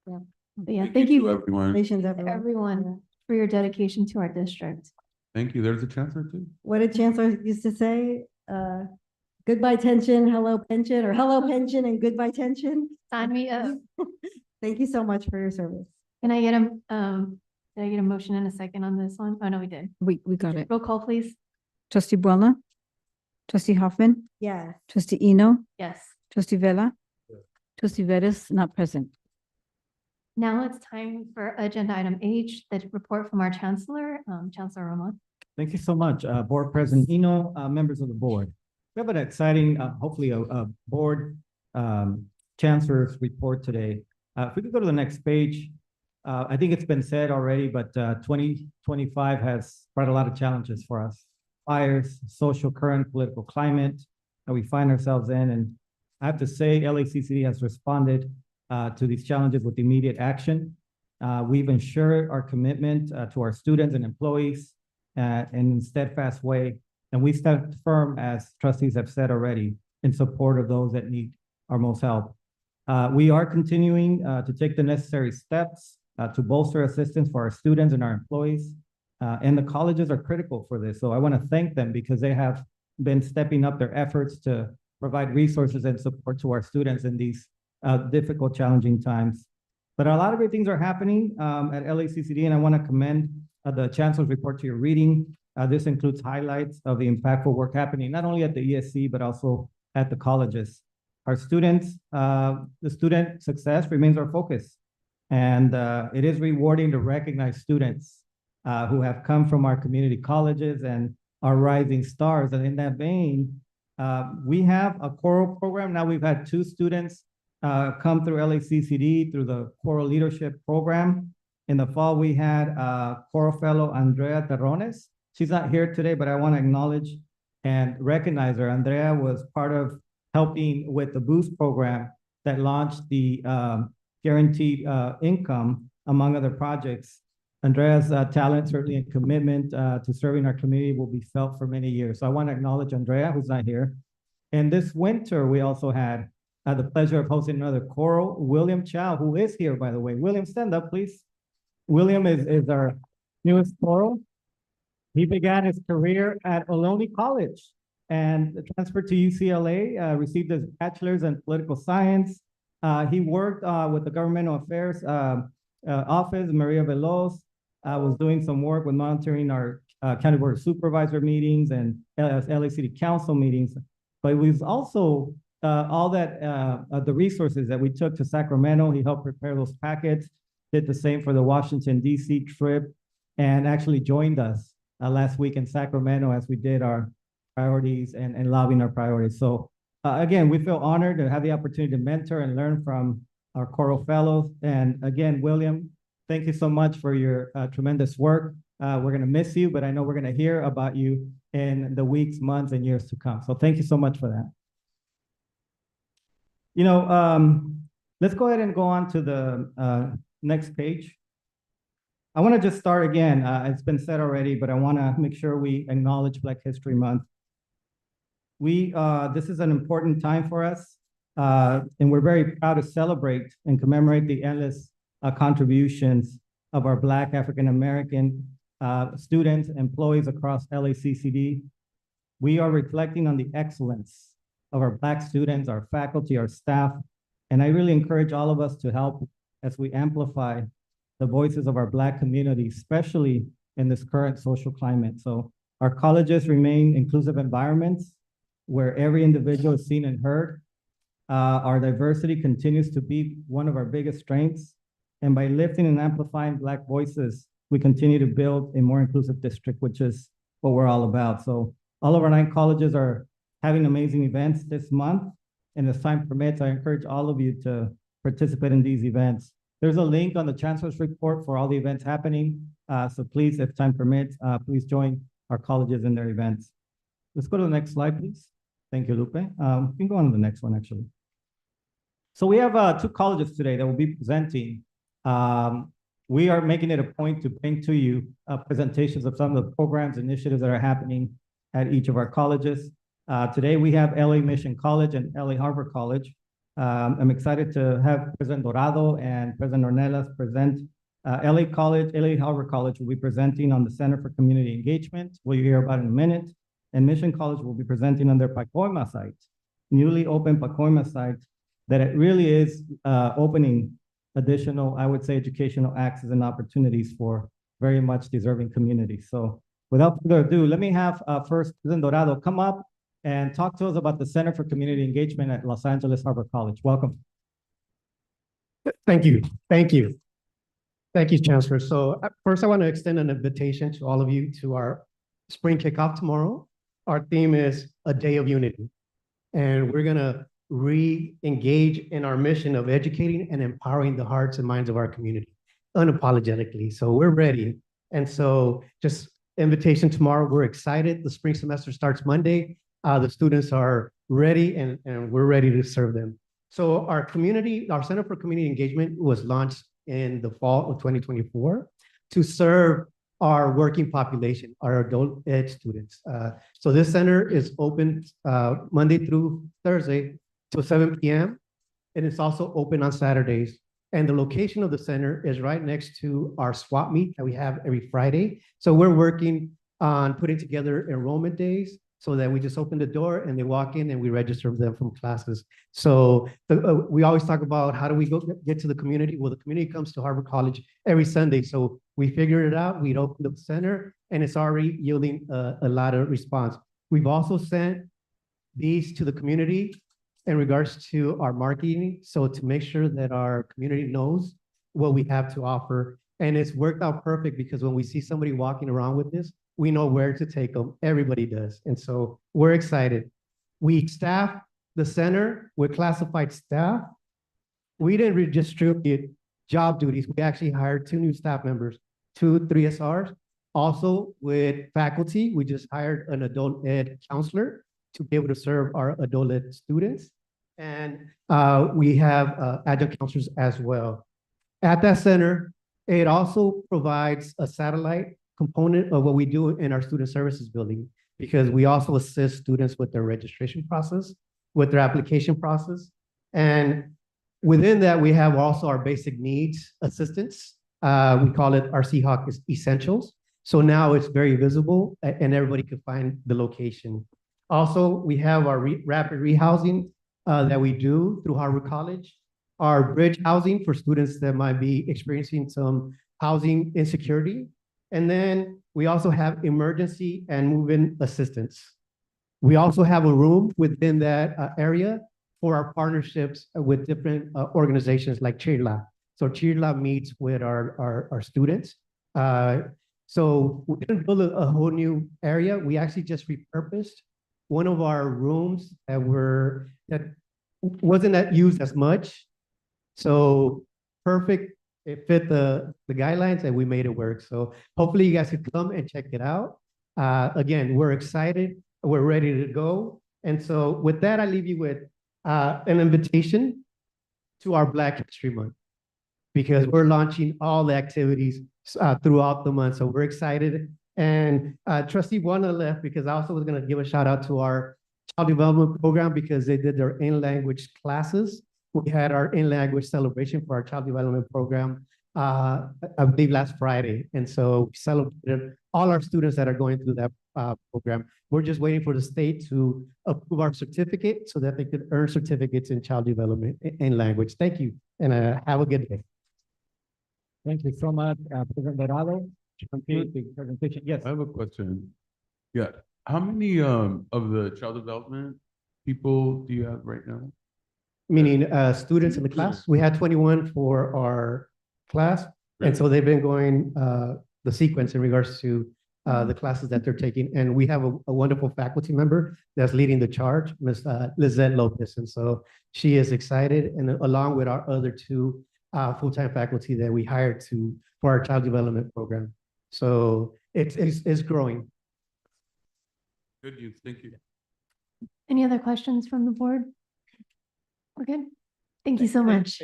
Yeah.
but yeah,
to
thank you
everyone.
Congratulations,
to
everyone.
everyone for your dedication to our district.
Thank you. There's a chancellor too.
What did Chancellor used to say? Goodbye tension, hello pension, or hello pension and goodbye tension.
Sign me up.
Thank you so much for your service.
Can I get a motion in a second on this one? Oh, no, we did.
We got it.
Roll call, please.
Trustee Boulna, trustee Hoffman,
Yes.
trustee Eno,
Yes.
trustee Vella,
Yes.
trustee Vettis, not present.
Now it's time for agenda item H, the report from our Chancellor, Chancellor Roman.
Thank you so much, Board President Eno, members of the board. We have an exciting, hopefully a board chancellor's report today. If we could go to the next page. I think it's been said already, but 2025 has brought a lot of challenges for us. Fires, social current political climate that we find ourselves in. And I have to say, LACCD has responded to these challenges with immediate action. We've ensured our commitment to our students and employees in a steadfast way. And we stand firm, as trustees have said already, in support of those that need our most help. We are continuing to take the necessary steps to bolster assistance for our students and our employees. And the colleges are critical for this. So I want to thank them because they have been stepping up their efforts to provide resources and support to our students in these difficult, challenging times. But a lot of great things are happening at LACCD, and I want to commend the Chancellor's report to your reading. This includes highlights of the impactful work happening, not only at the ESC, but also at the colleges. Our students, the student success remains our focus. And it is rewarding to recognize students who have come from our community colleges and are rising stars. And in that vein, we have a choral program. Now we've had 2 students come through LACCD through the choral leadership program. In the fall, we had choral fellow Andrea Terrones. She's not here today, but I want to acknowledge and recognize her. Andrea was part of helping with the Boost program that launched the guaranteed income, among other projects. Andrea's talent, certainly, and commitment to serving our community will be felt for many years. So I want to acknowledge Andrea, who's not here. And this winter, we also had the pleasure of hosting another choral, William Chow, who is here, by the way. William, stand up, please. William is our newest choral. He began his career at Ohlone College and transferred to UCLA, received his bachelor's in political science. He worked with the governmental affairs office, Maria Veloz, was doing some work with monitoring our county board of supervisor meetings and LACD council meetings. But it was also all that, the resources that we took to Sacramento. He helped prepare those packets, did the same for the Washington, D.C. trip, and actually joined us last week in Sacramento as we did our priorities and lobbying our priorities. So again, we feel honored to have the opportunity to mentor and learn from our choral fellows. And again, William, thank you so much for your tremendous work. We're going to miss you, but I know we're going to hear about you in the weeks, months, and years to come. So thank you so much for that. You know, let's go ahead and go on to the next page. I want to just start again. It's been said already, but I want to make sure we acknowledge Black History Month. This is an important time for us, and we're very proud to celebrate and commemorate the endless contributions of our Black African-American students, employees across LACCD. We are reflecting on the excellence of our Black students, our faculty, our staff, and I really encourage all of us to help as we amplify the voices of our Black community, especially in this current social climate. So our colleges remain inclusive environments where every individual is seen and heard. Our diversity continues to be one of our biggest strengths. And by lifting and amplifying Black voices, we continue to build a more inclusive district, which is what we're all about. So all of our 9 colleges are having amazing events this month. And as time permits, I encourage all of you to participate in these events. There's a link on the Chancellor's report for all the events happening. So please, if time permits, please join our colleges in their events. Let's go to the next slide, please. Thank you, Lupe. You can go on to the next one, actually. So we have 2 colleges today that will be presenting. We are making it a point to bring to you presentations of some of the programs, initiatives that are happening at each of our colleges. Today we have LA Mission College and LA Harbor College. I'm excited to have President Dorado and President Ornelas present. LA Harbor College will be presenting on the Center for Community Engagement, we'll hear about in a minute. And Mission College will be presenting on their Pacoima site, newly opened Pacoima site, that it really is opening additional, I would say, educational access and opportunities for very much deserving communities. So without further ado, let me have first President Dorado come up and talk to us about the Center for Community Engagement at Los Angeles Harbor College. Welcome.
Thank you. Thank you. Thank you, Chancellor. So first, I want to extend an invitation to all of you to our spring kickoff tomorrow. Our theme is a day of unity, and we're going to re-engage in our mission of educating and empowering the hearts and minds of our community unapologetically. So we're ready. And so just invitation tomorrow. We're excited. The spring semester starts Monday. The students are ready and we're ready to serve them. So our Center for Community Engagement was launched in the fall of 2024 to serve our working population, our adult ed students. So this center is open Monday through Thursday till 7 p.m. and it's also open on Saturdays. And the location of the center is right next to our swap meet that we have every Friday. So we're working on putting together enrollment days so that we just open the door and they walk in and we register them from classes. So we always talk about how do we get to the community? Well, the community comes to Harvard College every Sunday. So we figured it out. We'd opened up the center and it's already yielding a lot of response. We've also sent these to the community in regards to our marketing. So to make sure that our community knows what we have to offer. And it's worked out perfect because when we see somebody walking around with this, we know where to take them. Everybody does. And so we're excited. We staff the center with classified staff. We didn't redistribute job duties. We actually hired 2 new staff members, 2 3SRs. Also with faculty, we just hired an adult ed counselor to be able to serve our adult ed students. And we have adjunct counselors as well. At that center, it also provides a satellite component of what we do in our student services building, because we also assist students with their registration process, with their application process. And within that, we have also our basic needs assistance. We call it our Seahawk Essentials. So now it's very visible and everybody can find the location. Also, we have our rapid rehousing that we do through Harvard College, our bridge housing for students that might be experiencing some housing insecurity. And then we also have emergency and move-in assistance. We also have a room within that area for our partnerships with different organizations like CHIRLA. So CHIRLA meets with our students. So we didn't build a whole new area. We actually just repurposed one of our rooms that wasn't used as much. So perfect. It fit the guidelines and we made it work. So hopefully you guys can come and check it out. Again, we're excited. We're ready to go. And so with that, I leave you with an invitation to our Black History Month, because we're launching all the activities throughout the month. So we're excited. And Trustee Buona left because I also was going to give a shout out to our child development program because they did their in-language classes. We had our in-language celebration for our child development program, I believe last Friday. And so we celebrated all our students that are going through that program. We're just waiting for the state to approve our certificate so that they could earn certificates in child development in language. Thank you, and have a good day.
Thank you so much, President Dorado. To complete the presentation. Yes.
I have a question. Yeah. How many of the child development people do you have right now?
Meaning students in the class. We had 21 for our class. And so they've been going the sequence in regards to the classes that they're taking. And we have a wonderful faculty member that's leading the charge, Ms. Lizette Lopez. And so she is excited, and along with our other 2 full-time faculty that we hired for our child development program. So it's growing.
Good news. Thank you.
Any other questions from the board? We're good. Thank you so much.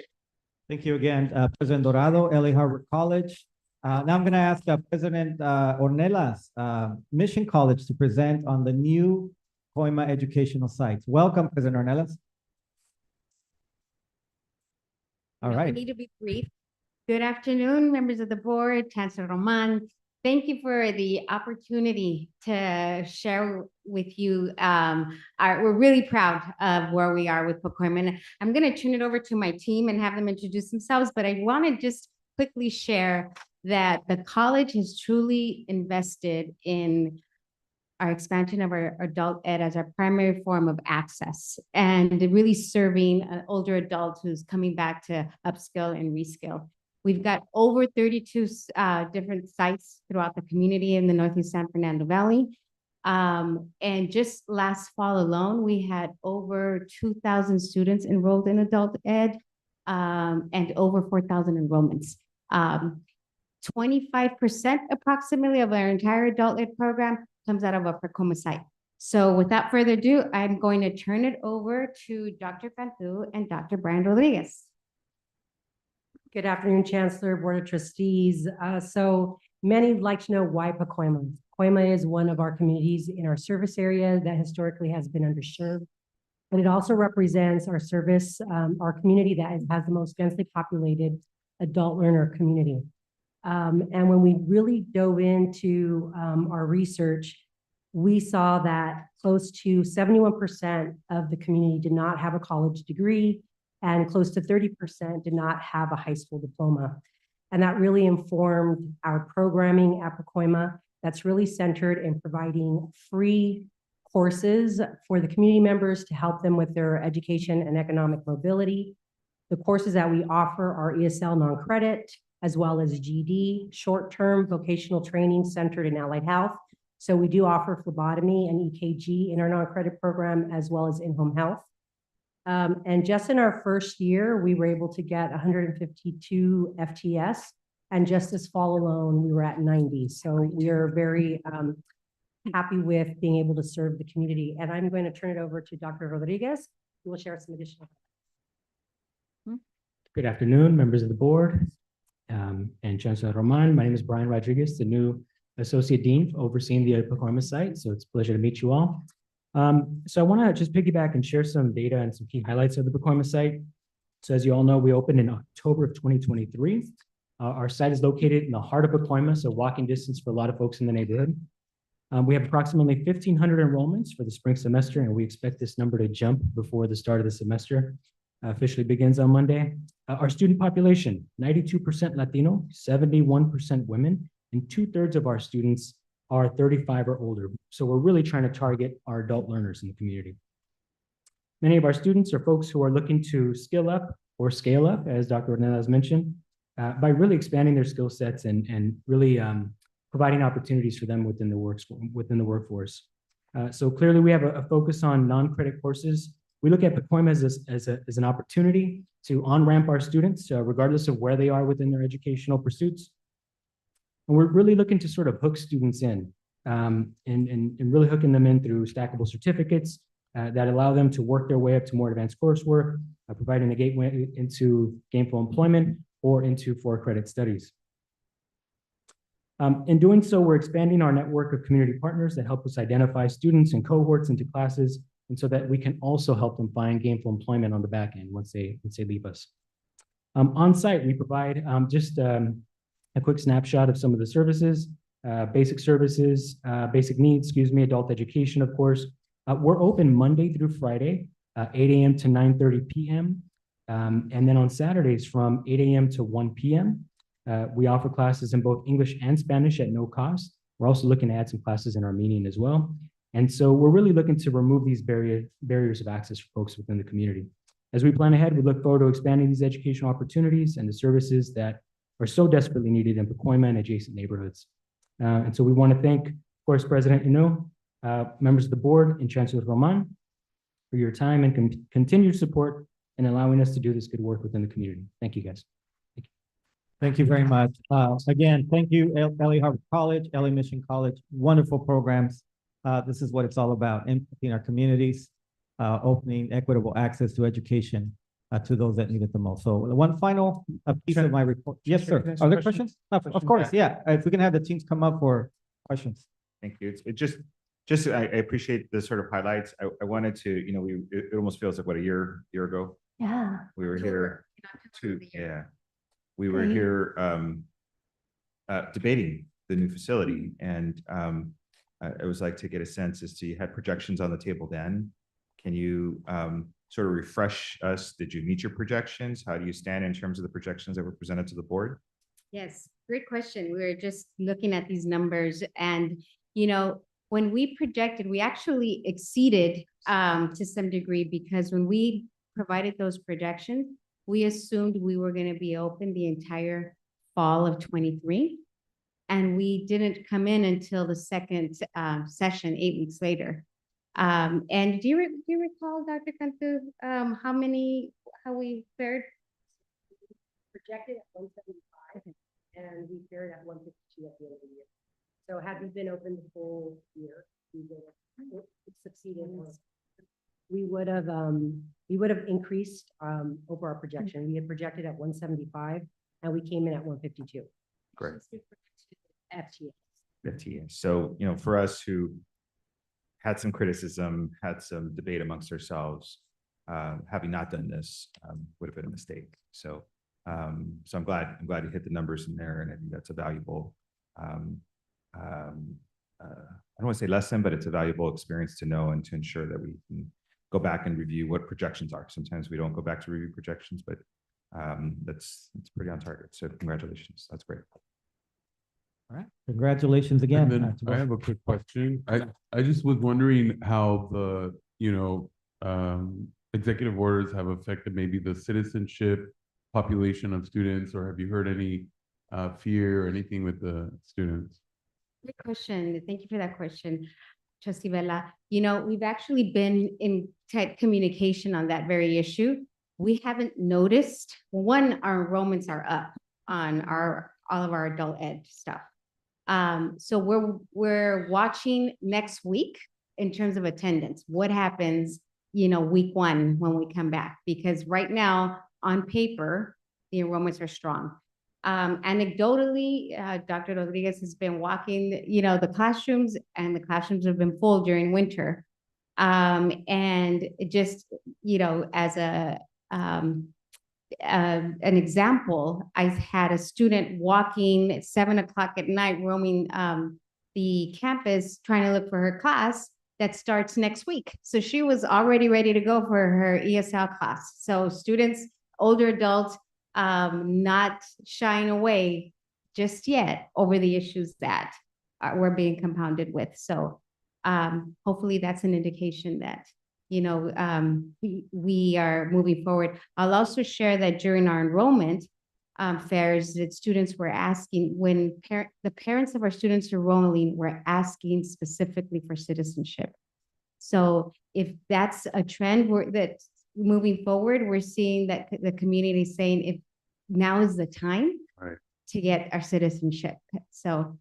Thank you again, President Dorado, LA Harvard College. Now I'm going to ask President Ornelas, Mission College, to present on the new Coima educational sites. Welcome, President Ornelas. All right.
I need to be brief. Good afternoon, members of the board, Chancellor Roman. Thank you for the opportunity to share with you. We're really proud of where we are with Coima. I'm going to turn it over to my team and have them introduce themselves, but I want to just quickly share that the college has truly invested in our expansion of our adult ed as our primary form of access, and really serving an older adult who's coming back to upskill and reskill. We've got over 32 different sites throughout the community in the Northeast San Fernando Valley. And just last fall alone, we had over 2,000 students enrolled in adult ed and over 4,000 enrollments. 25% approximately of our entire adult ed program comes out of a Coima site. So without further ado, I'm going to turn it over to Dr. Fantu and Dr. Brian Rodriguez.
Good afternoon, Chancellor, Board of Trustees. So many would like to know why Pacoima. Pacoima is one of our communities in our service area that historically has been underserved. And it also represents our service, our community that has the most densely populated adult learner community. And when we really dove into our research, we saw that close to 71% of the community did not have a college degree, and close to 30% did not have a high school diploma. And that really informed our programming at Pacoima that's really centered in providing free courses for the community members to help them with their education and economic mobility. The courses that we offer are ESL non-credit, as well as GD, short-term vocational training centered in allied health. So we do offer phlebotomy and EKG in our non-credit program, as well as in-home health. And just in our first year, we were able to get 152 FTS, and just this fall alone, we were at 90. So we are very happy with being able to serve the community. And I'm going to turn it over to Dr. Rodriguez, who will share some additional.
Good afternoon, members of the board, and Chancellor Roman. My name is Brian Rodriguez, the new Associate Dean overseeing the Pacoima site. So it's a pleasure to meet you all. So I want to just piggyback and share some data and some key highlights of the Pacoima site. So as you all know, we opened in October of 2023. Our site is located in the heart of Pacoima, so walking distance for a lot of folks in the neighborhood. We have approximately 1,500 enrollments for the spring semester, and we expect this number to jump before the start of the semester officially begins on Monday. Our student population, 92% Latino, 71% women, and 2/3 of our students are 35 or older. So we're really trying to target our adult learners in the community. Many of our students are folks who are looking to skill up or scale up, as Dr. Ornelas mentioned, by really expanding their skill sets and really providing opportunities for them within the workforce. So clearly we have a focus on non-credit courses. We look at Pacoima as an opportunity to on-ramp our students, regardless of where they are within their educational pursuits. And we're really looking to sort of hook students in and really hooking them in through stackable certificates that allow them to work their way up to more advanced coursework, providing a gateway into gainful employment or into for-credit studies. In doing so, we're expanding our network of community partners that help us identify students and cohorts into classes, and so that we can also help them find gainful employment on the back end once they leave us. On site, we provide just a quick snapshot of some of the services, basic needs, adult education, of course. We're open Monday through Friday, 8 a.m. to 9:30 p.m. And then on Saturdays from 8 a.m. to 1 p.m. We offer classes in both English and Spanish at no cost. We're also looking to add some classes in Armenian as well. And so we're really looking to remove these barriers of access for folks within the community. As we plan ahead, we look forward to expanding these educational opportunities and the services that are so desperately needed in Pacoima and adjacent neighborhoods. And so we want to thank, of course, President Ino, members of the board, and Chancellor Roman for your time and continued support in allowing us to do this good work within the community. Thank you, guys.
Thank you very much. Again, thank you, LA Harvard College, LA Mission College, wonderful programs. This is what it's all about, impacting our communities, opening equitable access to education to those that need it the most. So one final piece of my report. Yes, sir. Are there questions? Of course, yeah. If we can have the teams come up for questions.
Thank you. I appreciate the sort of highlights. I wanted to, it almost feels like what, a year ago?
Yeah.
We were here we were here debating the new facility, and I was like to get a sense as to, you had projections on the table then. Can you sort of refresh us? Did you meet your projections? How do you stand in terms of the projections that were presented to the board?
Yes, great question. We were just looking at these numbers, and when we projected, we actually exceeded to some degree, because when we provided those projections, we assumed we were going to be open the entire fall of 23, and we didn't come in until the second session 8 weeks later. And do you recall, Dr. Cantu, how we fared?
Projected at 175, and we fared at 152 at the end of the year. So had we been open the full year, we would have succeeded. We would have increased over our projection. We had projected at 175, and we came in at 152.
Great.
FTS.
FTS. So, for us who had some criticism, had some debate amongst ourselves. Having not done this would have been a mistake. So, so I'm glad you hit the numbers in there, and I think that's a valuable. I don't want to say lesson, but it's a valuable experience to know and to ensure that we can go back and review what projections are. Sometimes we don't go back to review projections, but it's pretty on target. So congratulations, that's great.
All right, congratulations again.
And then I have a quick question. I just was wondering how the, executive orders have affected maybe the citizenship population of students, or have you heard any fear or anything with the students?
Good question. Thank you for that question, Trustee Vela. You know, we've actually been in tight communication on that very issue. We haven't noticed, one, our enrollments are up on all of our adult ed stuff. So we're watching next week in terms of attendance. What happens, week one when we come back? Because right now, on paper, the enrollments are strong. Anecdotally, Dr. Rodriguez has been walking, the classrooms, and the classrooms have been full during winter. And it just, as an example, I had a student walking at 7 o'clock at night, roaming the campus, trying to look for her class that starts next week. So she was already ready to go for her ESL class. So students, older adults, not shying away just yet over the issues that we're being compounded with. So hopefully that's an indication that, we are moving forward. I'll also share that during our enrollment fairs, that students were asking, when the parents of our students enrolling were asking specifically for citizenship. So if that's a trend that's moving forward, we're seeing that the community is saying, if now is the time to get our citizenship. So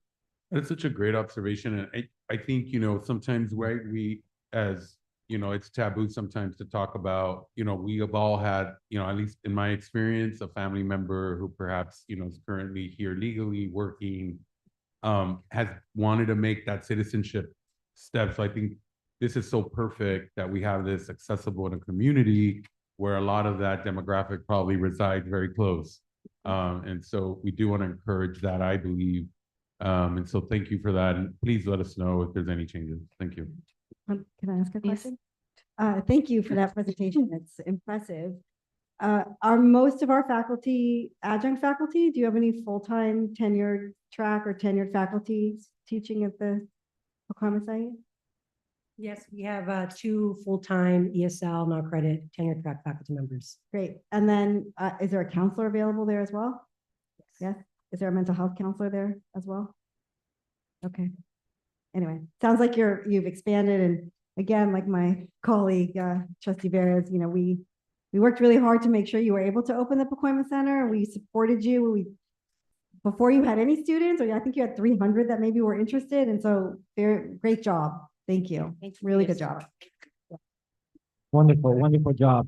that's such a great observation. And I think, sometimes, right, we, as it's taboo sometimes to talk about, we have all had, at least in my experience, a family member who perhaps, is currently here legally working, has wanted to make that citizenship step. So I think this is so perfect that we have this accessible in a community where a lot of that demographic probably resides very close. And so we do want to encourage that, I believe. And so thank you for that. And please let us know if there's any changes. Thank you.
Can I ask a question? Thank you for that presentation. It's impressive. Are most of our faculty adjunct faculty? Do you have any full-time tenured track or tenured faculty teaching at the Oklahoma site?
Yes, we have 2 full-time ESL non-credit tenure track faculty members.
Great. And then is there a counselor available there as well? Yes. Is there a mental health counselor there as well? Okay. Anyway, sounds like you've expanded, and again, like my colleague, Trustee Veras, we worked really hard to make sure you were able to open the Pacoima Center. We supported you. Before you had any students, or I think you had 300 that maybe were interested, and so great job. Thank you. Really good job.
Wonderful, wonderful job.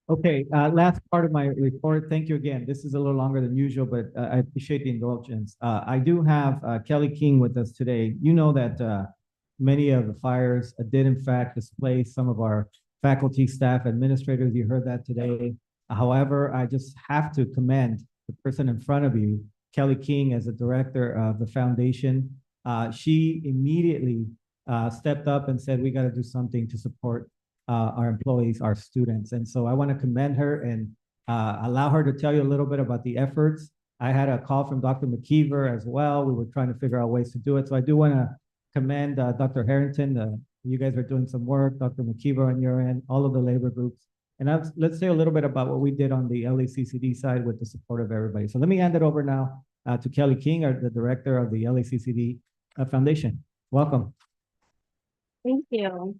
Okay, last part of my report. Thank you again. This is a little longer than usual, but I appreciate the indulgence. I do have Kelly King with us today. You know that many of the fires did in fact displace some of our faculty, staff, administrators. You heard that today. However, I just have to commend the person in front of you, Kelly King, as the director of the foundation. She immediately stepped up and said, we got to do something to support our employees, our students. And so I want to commend her and allow her to tell you a little bit about the efforts. I had a call from Dr. McKeever as well. We were trying to figure out ways to do it. So I do want to commend Dr. Harrington. You guys are doing some work, Dr. McKeever on your end, all of the labor groups. And let's say a little bit about what we did on the LACCD side with the support of everybody. So let me hand it over now to Kelly King, the director of the LACCD Foundation. Welcome.
Thank you.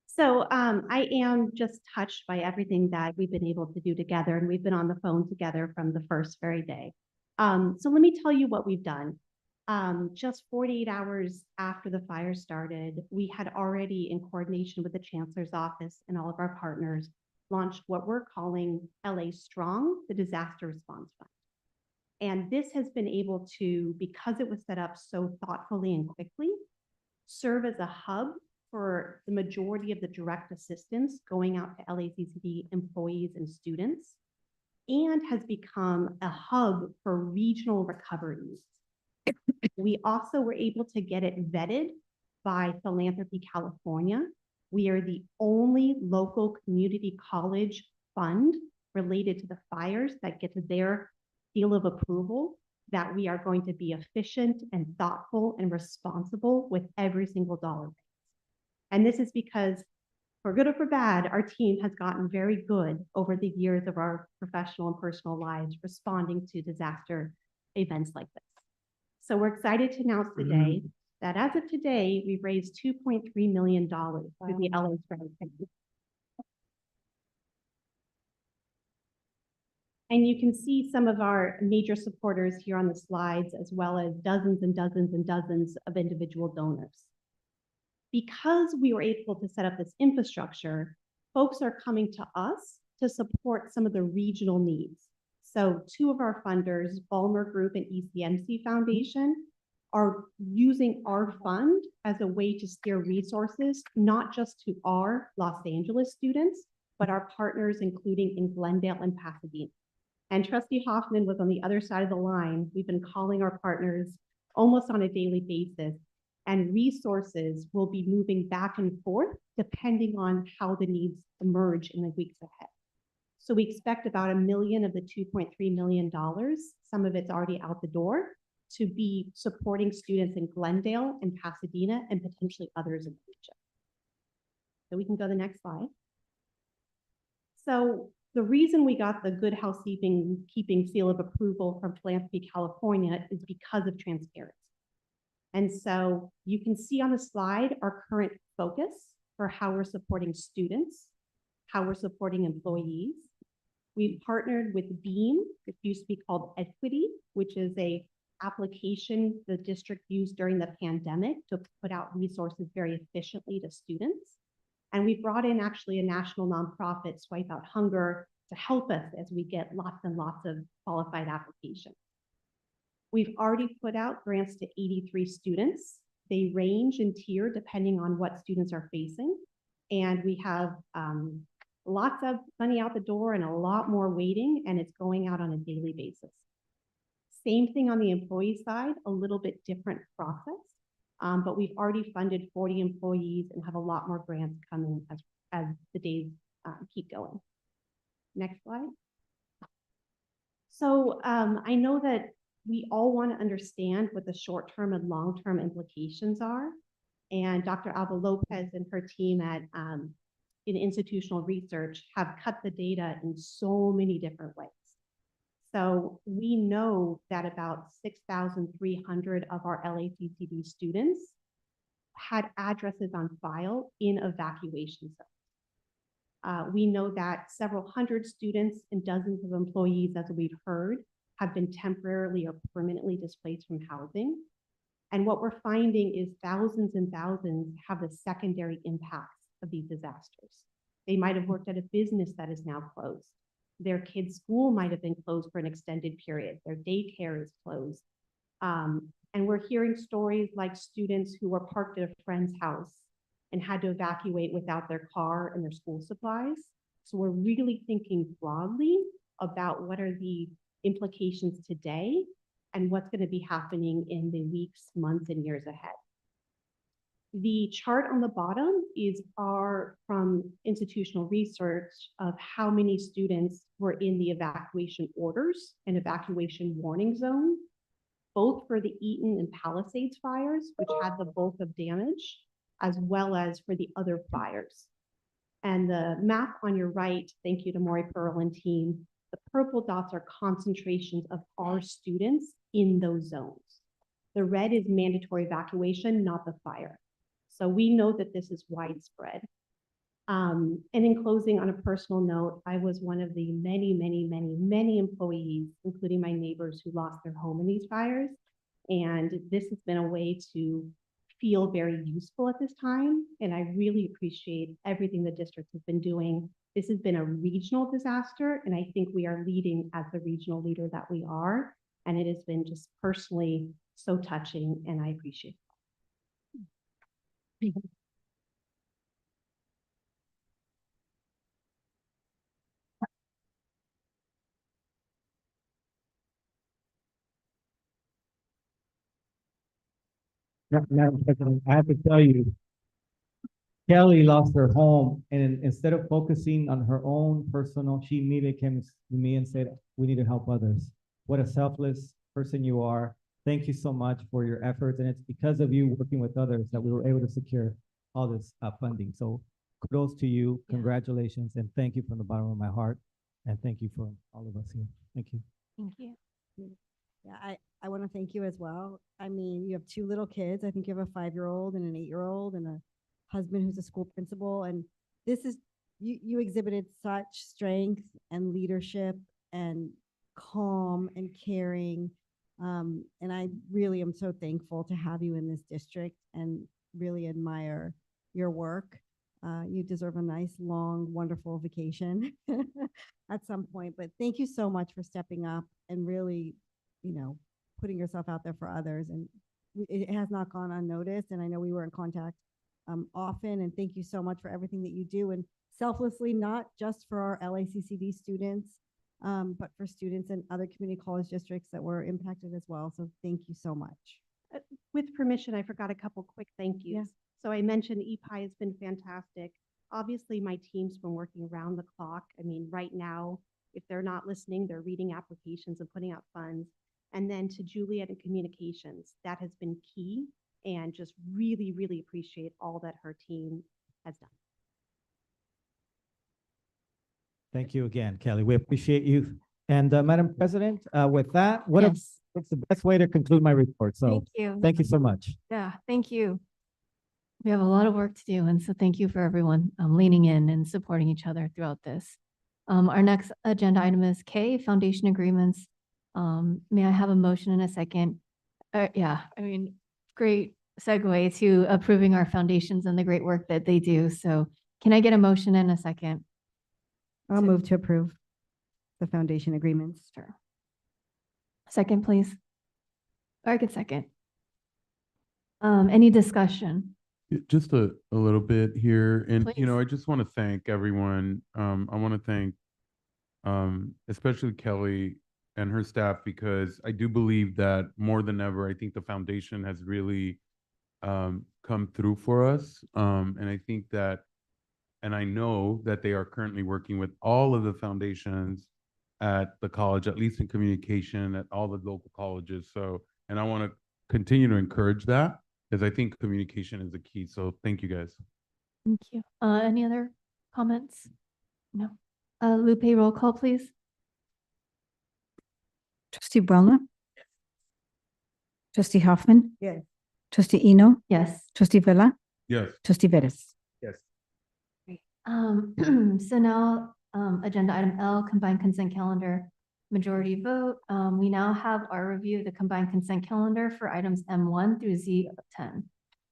So I am just touched by everything that we've been able to do together, and we've been on the phone together from the first very day. So let me tell you what we've done. Just 48 hours after the fire started, we had already, in coordination with the Chancellor's office and all of our partners, launched what we're calling LA Strong, the Disaster Response Fund. And this has been able to, because it was set up so thoughtfully and quickly, serve as a hub for the majority of the direct assistance going out to LACCD employees and students, and has become a hub for regional recoveries. We also were able to get it vetted by Philanthropy California. We are the only local community college fund related to the fires that gets their seal of approval that we are going to be efficient and thoughtful and responsible with every single dollar. And this is because, for good or for bad, our team has gotten very good over the years of our professional and personal lives responding to disaster events like this. So we're excited to announce today that as of today, we've raised $2.3 million through the LA Spread. And you can see some of our major supporters here on the slides, as well as dozens and dozens and dozens of individual donors. Because we were able to set up this infrastructure, folks are coming to us to support some of the regional needs. So two of our funders, Ballmer Group and ECMC Foundation, are using our fund as a way to steer resources, not just to our Los Angeles students, but our partners, including in Glendale and Pasadena. And Trustee Hoffman was on the other side of the line. We've been calling our partners almost on a daily basis, and resources will be moving back and forth depending on how the needs emerge in the weeks ahead. So we expect about $1 million of the $2.3 million, some of it's already out the door, to be supporting students in Glendale and Pasadena and potentially others in the region. So we can go to the next slide. So the reason we got the Good Housekeeping seal of approval from Philanthropy California is because of transparency. And so you can see on the slide our current focus for how we're supporting students, how we're supporting employees. We've partnered with Beam, it used to be called Equity, which is a application the district used during the pandemic to put out resources very efficiently to students. And we brought in actually a national nonprofit, Swipe Out Hunger, to help us as we get lots and lots of qualified applications. We've already put out grants to 83 students. They range in tier depending on what students are facing. And we have lots of money out the door and a lot more waiting, and it's going out on a daily basis. Same thing on the employee side, a little bit different process. But we've already funded 40 employees and have a lot more grants coming as the days keep going. Next slide. So I know that we all want to understand what the short-term and long-term implications are. And Dr. Alba Lopez and her team at in institutional research have cut the data in so many different ways. So we know that about 6,300 of our LACCD students had addresses on file in evacuation zones. We know that several hundred students and dozens of employees, as we've heard, have been temporarily or permanently displaced from housing. And what we're finding is thousands and thousands have the secondary impacts of these disasters. They might have worked at a business that is now closed. Their kid's school might have been closed for an extended period. Their daycare is closed. And we're hearing stories like students who were parked at a friend's house and had to evacuate without their car and their school supplies. So we're really thinking broadly about what are the implications today and what's going to be happening in the weeks, months, and years ahead. The chart on the bottom is from institutional research of how many students were in the evacuation orders and evacuation warning zones, both for the Eaton and Palisades fires, which had the bulk of damage, as well as for the other fires. And the map on your right, thank you to Maury Pearl and team, the purple dots are concentrations of our students in those zones. The red is mandatory evacuation, not the fire. So we know that this is widespread. And in closing, on a personal note, I was one of the many employees, including my neighbors, who lost their home in these fires. And this has been a way to feel very useful at this time. And I really appreciate everything the district has been doing. This has been a regional disaster, and I think we are leading as the regional leader that we are. And it has been just personally so touching, and I appreciate it.
Madam President, I have to tell you, Kelly lost her home, and instead of focusing on her own personal, she immediately came to me and said, we need to help others. What a selfless person you are. Thank you so much for your efforts, and it's because of you working with others that we were able to secure all this funding. So kudos to you, congratulations, and thank you from the bottom of my heart, and thank you for all of us here. Thank you.
Thank you.
Yeah, I want to thank you as well. I mean, you have two little kids. I think you have a 5-year-old and an 8-year-old and a husband who's a school principal. And this is, you exhibited such strength and leadership and calm and caring. And I really am so thankful to have you in this district and really admire your work. You deserve a nice, long, wonderful vacation at some point. But thank you so much for stepping up and really, putting yourself out there for others. And it has not gone unnoticed. And I know we were in contact often. And thank you so much for everything that you do. And selflessly, not just for our LACCD students, but for students in other community college districts that were impacted as well. So thank you so much.
With permission, I forgot a couple quick thank yous. So I mentioned EPI has been fantastic. Obviously, my team's been working around the clock. I mean, right now, if they're not listening, they're reading applications and putting out funds. And then to Juliet and communications, that has been key, and just really, really appreciate all that her team has done.
Thank you again, Kelly. We appreciate you. And Madam President, with that, what's the best way to conclude my report? So thank you so much.
Yeah, thank you. We have a lot of work to do, and so thank you for everyone leaning in and supporting each other throughout this. Our next agenda item is K, foundation agreements. May I have a motion in a second? Great segue to approving our foundations and the great work that they do. So can I get a motion in a second?
I'll move to approve the foundation agreements.
Sure. Second, please. Or I could second. Any discussion?
Just a little bit here. And,
Please.
I just want to thank everyone. I want to thank especially Kelly and her staff, because I do believe that more than ever, I think the foundation has really come through for us. And I think that, and I know that they are currently working with all of the foundations at the college, at least in communication, at all the local colleges. So, and I want to continue to encourage that, because I think communication is the key. So thank you, guys.
Thank you. Any other comments? No. Lupe, roll call, please.
Trustee Buelna? Trustee Hoffman?
Yes.
Trustee Eno?
Yes.
Trustee Vella?
Yes.
Trustee Vettis?
Yes.
So now, agenda item L, combined consent calendar, majority vote. We now have our review of the combined consent calendar for items M1 through Z10.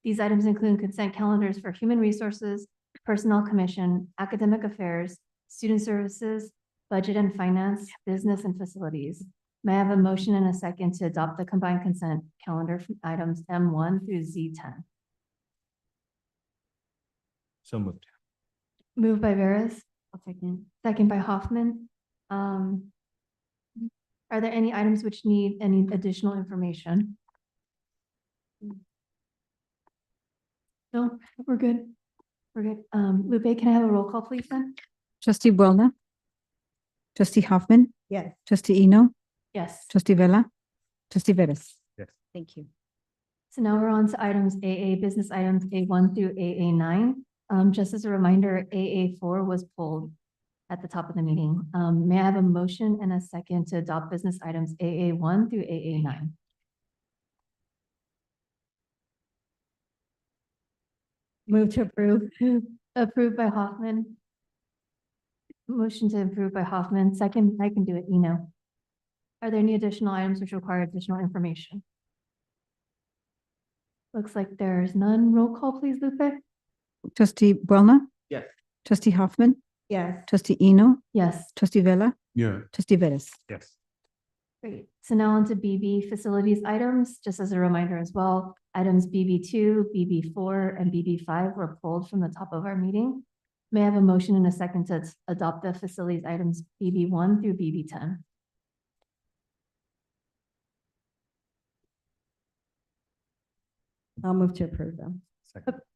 These items include consent calendars for Human Resources, Personnel Commission, Academic Affairs, Student Services, Budget and Finance, Business and Facilities. May I have a motion and a second to adopt the combined consent calendar from items M1 through Z10?
So moved.
Moved by Veras. I'll second. Second by Hoffman. Are there any items which need any additional information? No, we're good. We're good. Lupe, can I have a roll call, please, then?
Trustee Buelna? Trustee Hoffman?
Yes.
Trustee Eno?
Yes.
Trustee Vella? Trustee Vettis?
Yes.
Thank you.
So now we're on to items AA, business items A1 through AA9. Just as a reminder, AA4 was pulled at the top of the meeting. May I have a motion and a second to adopt business items AA1 through AA9?
Move to approve.
Approved by Hoffman. Motion to approve by Hoffman. Second, I can do it, Eno. Are there any additional items which require additional information? Looks like there's none. Roll call, please, Lupe.
Trustee Buelna?
Yes.
Trustee Hoffman?
Yes.
Trustee Eno?
Yes.
Trustee Vella?
Yeah.
Trustee Vettis?
Yes.
Great. So now on to BB facilities items. Just as a reminder as well, Items BB2, BB4, and BB5 were pulled from the top of our meeting. May I have a motion and a second to adopt the facilities items BB1 through BB10?
I'll move to approve them.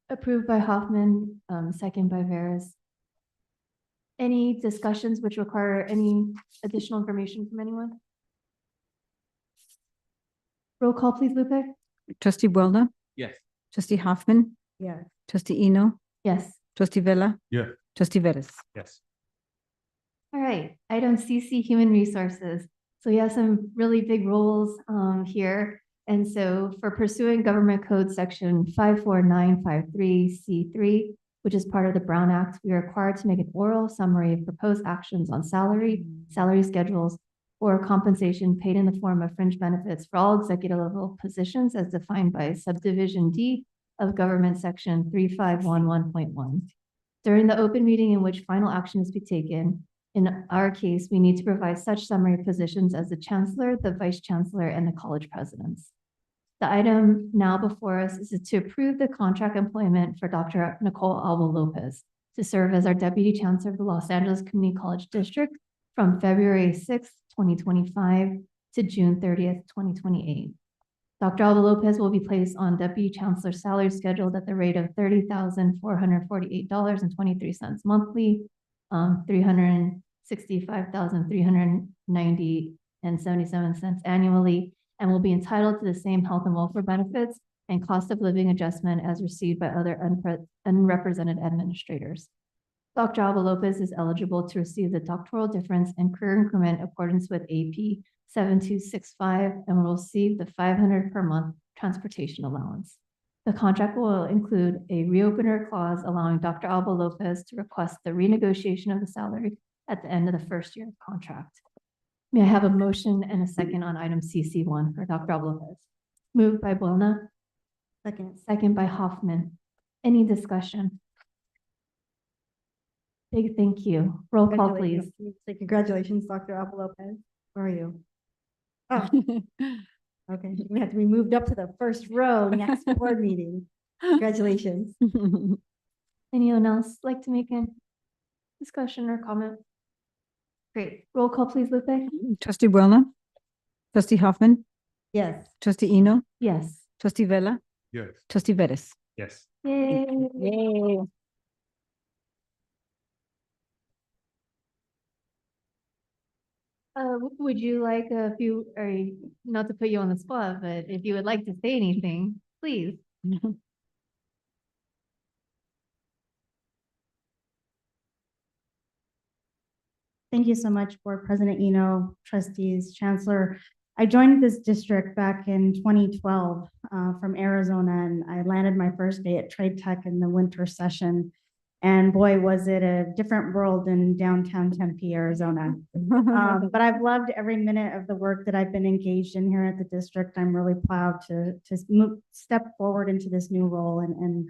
Approved by Hoffman, second by Veras. Any discussions which require any additional information from anyone? Roll call, please, Lupe.
Trustee Boulna,
Yes.
trustee Hoffman,
Yes.
trustee Eno,
Yes.
trustee Vella,
Yeah.
trustee Veras.
Yes.
All right, item CC, Human Resources. So we have some really big roles here. And so for pursuing Government Code Section 54953C3, which is part of the Brown Act, we are required to make an oral summary of proposed actions on salary schedules, or compensation paid in the form of fringe benefits for all executive level positions as defined by subdivision D of Government Section 3511.1. During the open meeting in which final action is to be taken, in our case, we need to provide such summary positions as the Chancellor, the Vice Chancellor, and the college presidents. The item now before us is to approve the contract employment for Dr. Nicole Alba Lopez to serve as our Deputy Chancellor of the Los Angeles Community College District from February 6th, 2025 to June 30th, 2028. Dr. Alba Lopez will be placed on Deputy Chancellor salary scheduled at the rate of $30,448.23 monthly, $365,390.77 annually, and will be entitled to the same health and welfare benefits and cost of living adjustment as received by other unrepresented administrators. Dr. Alba Lopez is eligible to receive the doctoral difference and career increment in accordance with AP 7265 and will receive the $500 per month transportation allowance. The contract will include a reopener clause allowing Dr. Alba Lopez to request the renegotiation of the salary at the end of the first year of contract. May I have a motion and a second on item CC1 for Dr. Alba Lopez? Moved by Buelna,
Second.
second by Hoffman. Any discussion? Big thank you. Roll call, please.
Say congratulations, Dr. Alba Lopez. How are you? Oh, okay. We have to be moved up to the first row next board meeting. Congratulations.
Anyone else like to make a discussion or comment? Great. Roll call, please, Lupe.
Trustee Boulna, trustee Hoffman,
Yes.
trustee Eno,
Yes.
trustee Vella,
Yes.
trustee Veras.
Yes.
Yay.
Yay.
Would you like not to put you on the spot, but if you would like to say anything, please.
Thank you so much, Board President Eno, trustees, Chancellor. I joined this district back in 2012 from Arizona, and I landed my first day at Trade Tech in the winter session. And boy, was it a different world in downtown Tempe, Arizona. But I've loved every minute of the work that I've been engaged in here at the district. I'm really proud to step forward into this new role and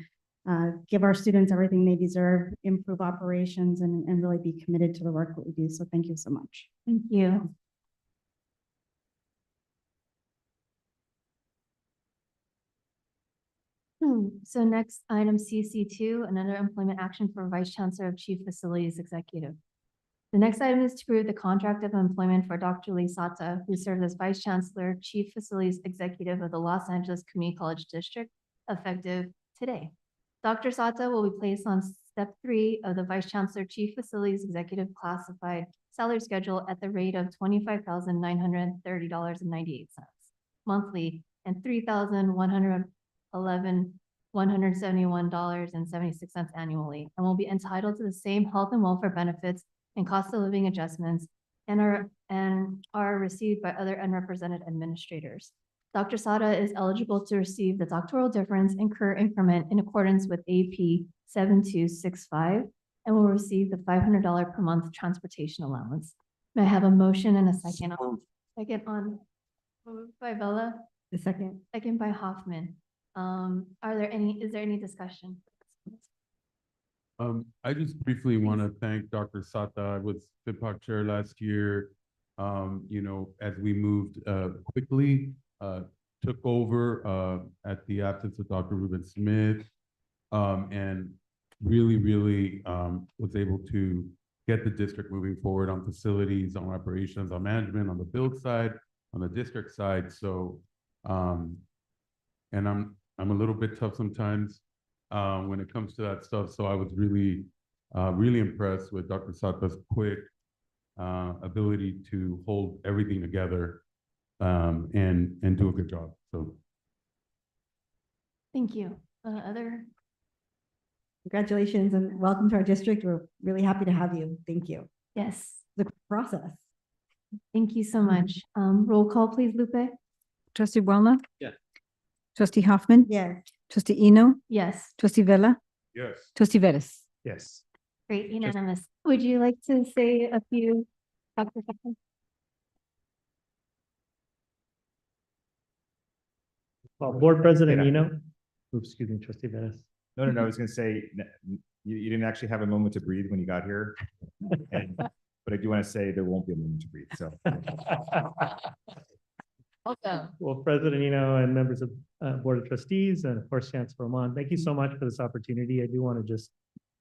give our students everything they deserve, improve operations, and really be committed to the work that we do. So thank you so much.
Thank you. So next item CC2, another employment action for Vice Chancellor of Chief Facilities Executive. The next item is to approve the contract of employment for Dr. Sata, who serves as Vice Chancellor, Chief Facilities Executive of the Los Angeles Community College District, effective today. Dr. Sata will be placed on step 3 of the Vice Chancellor, Chief Facilities Executive classified salary schedule at the rate of $25,930.98 monthly and $3,171.76 annually, and will be entitled to the same health and welfare benefits and cost of living adjustments and are received by other unrepresented administrators. Dr. Sata is eligible to receive the doctoral difference and career increment in accordance with AP 7265 and will receive the $500 per month transportation allowance. May I have a motion and a second on? Moved by Bella.
The second.
Second by Hoffman. Is there any discussion?
I just briefly want to thank Dr. Sata. I was FIPOC chair last year. As we moved quickly took over at the absence of Dr. Ruben Smith, and really was able to get the district moving forward on facilities, on operations, on management, on the build side, on the district side. So, and I'm a little bit tough sometimes when it comes to that stuff. So I was really impressed with Dr. Sata's quick ability to hold everything together and do a good job. So
Thank you. Other?
Congratulations and welcome to our district. We're really happy to have you. Thank you.
Yes.
The process.
Thank you so much. Roll call, please, Lupe.
Trustee Boulna.
Yes.
Trustee Hoffman.
Yes.
Trustee Eno.
Yes.
Trustee Vella.
yes.
Trustee Vettis.
Yes.
Great, unanimous. Would you like to say a few, Dr. Sutton?
Well, Board President
Yeah.
Eno. Oops, excuse me, Trustee Vettis.
No, I was gonna say, you didn't actually have a moment to breathe when you got here. But I do want to say there won't be a moment to breathe, so.
Welcome.
Well, President Eno and members of Board of Trustees, and of course, Chancellor Roman, thank you so much for this opportunity. I do want to just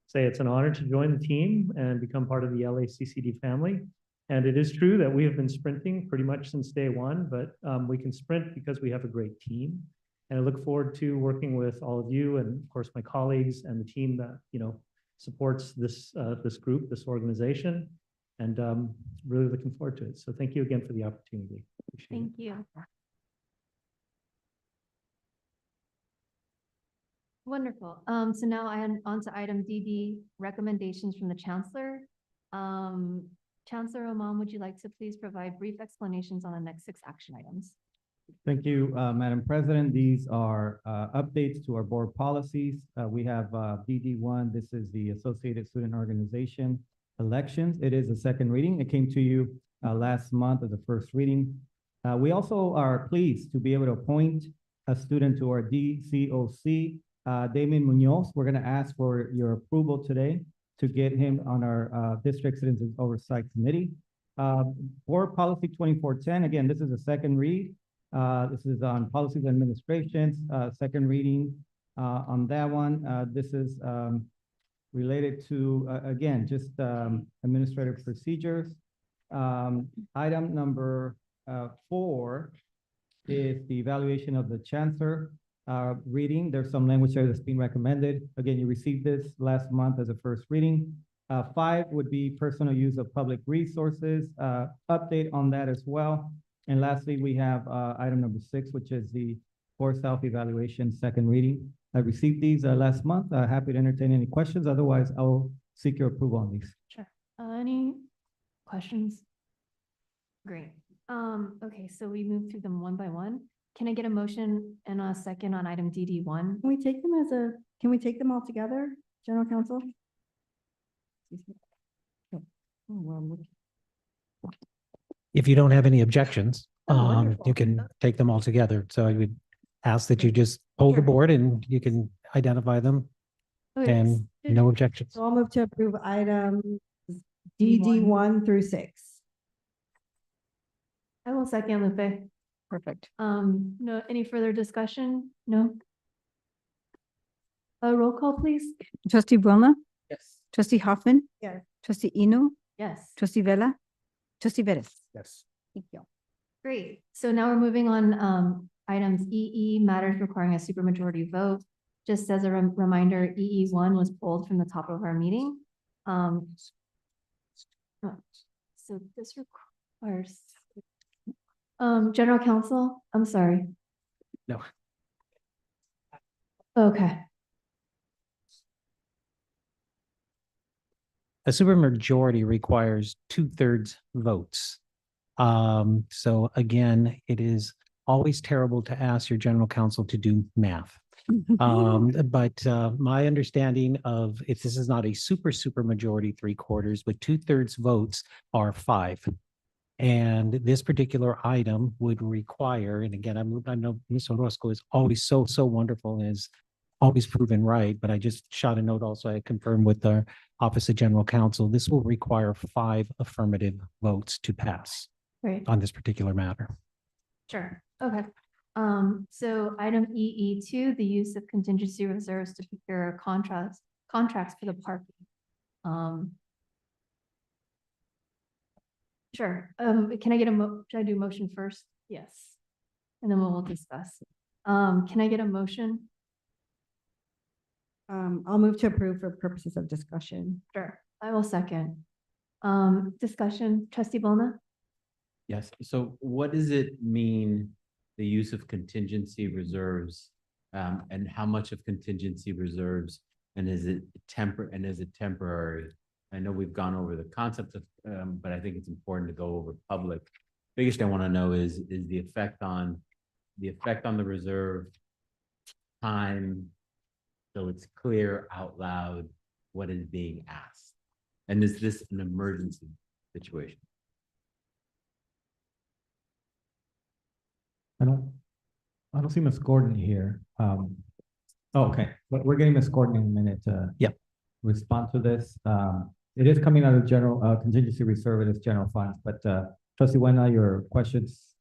say it's an honor to join the team and become part of the LACCD family. And it is true that we have been sprinting pretty much since day one, but we can sprint because we have a great team. And I look forward to working with all of you and of course my colleagues and the team that, supports this group, this organization. And really looking forward to it. So thank you again for the opportunity. Appreciate it.
Thank you. Wonderful. So now on to item DD, recommendations from the Chancellor. Chancellor Roman, would you like to please provide brief explanations on the next 6 action items?
Thank you, Madam President. These are updates to our board policies. We have DD1. This is the Associated Student Organization elections. It is a second reading. It came to you last month as a first reading. We also are pleased to be able to appoint a student to our DCOC, Damien Munoz. We're going to ask for your approval today to get him on our District Citizens Oversight Committee. Board Policy 2410, again, this is a second read. This is on policies and administrations, second reading on that one. This is related to, again, just administrative procedures. Item number 4 is the evaluation of the Chancellor reading. There's some language there that's being recommended. Again, you received this last month as a first reading. 5 would be personal use of public resources, update on that as well. And lastly, we have item number 6, which is the board self-evaluation second reading. I received these last month. Happy to entertain any questions. Otherwise, I will seek your approval on these.
Sure. Any questions? Great. Okay, so we move through them one by one. Can I get a motion and a second on item DD1?
Can we take them all together, General Counsel?
If you don't have any objections,
wonderful.
you can take them all together. So I would ask that you just poll the
Sure.
board and you can identify them
Okay,
and no objections.
So I'll move to approve items DD1 through 6.
I will second, Lupe.
Perfect.
No, any further discussion? No? Roll call, please.
Trustee Boulna.
Yes.
Trustee Hoffman.
Yes.
Trustee Eno.
Yes.
Trustee Vella. Trustee Vettis.
Yes.
Thank you.
Great. So now we're moving on items EE, matters requiring a supermajority vote. Just as a reminder, EE1 was pulled from the top of our meeting. So this requires General Counsel, I'm sorry.
No.
Okay.
A supermajority requires 2/3 votes. So again, it is always terrible to ask your general counsel to do math. But my understanding of, if this is not a super majority 3/4, but 2/3 votes are 5. And this particular item would require, and again, I know Ms. Orozco is always so wonderful and is always proven right, but I just shot a note also, I confirmed with the Office of General Counsel, this will require 5 affirmative votes to pass
Great.
on this particular matter.
Sure. Okay. So item EE2, the use of contingency reserves to procure contracts for the parking. Sure, can I get should I do motion first? Yes. And then we'll discuss. Can I get a motion?
I'll move to approve for purposes of discussion.
Sure, I will second. Discussion, trustee Bona?
Yes, so what does it mean, the use of contingency reserves? And how much of contingency reserves, and is it temporary? I know we've gone over the concept of, but I think it's important to go over public. Biggest I want to know is the effect on the reserve time, so it's clear out loud what is being asked. And is this an emergency situation?
I don't see Ms. Gordon here. Oh, okay, but we're getting Ms. Gordon in a minute to respond to this. It is coming out of general contingency reserve, it is general funds, but trustee Wena, your questions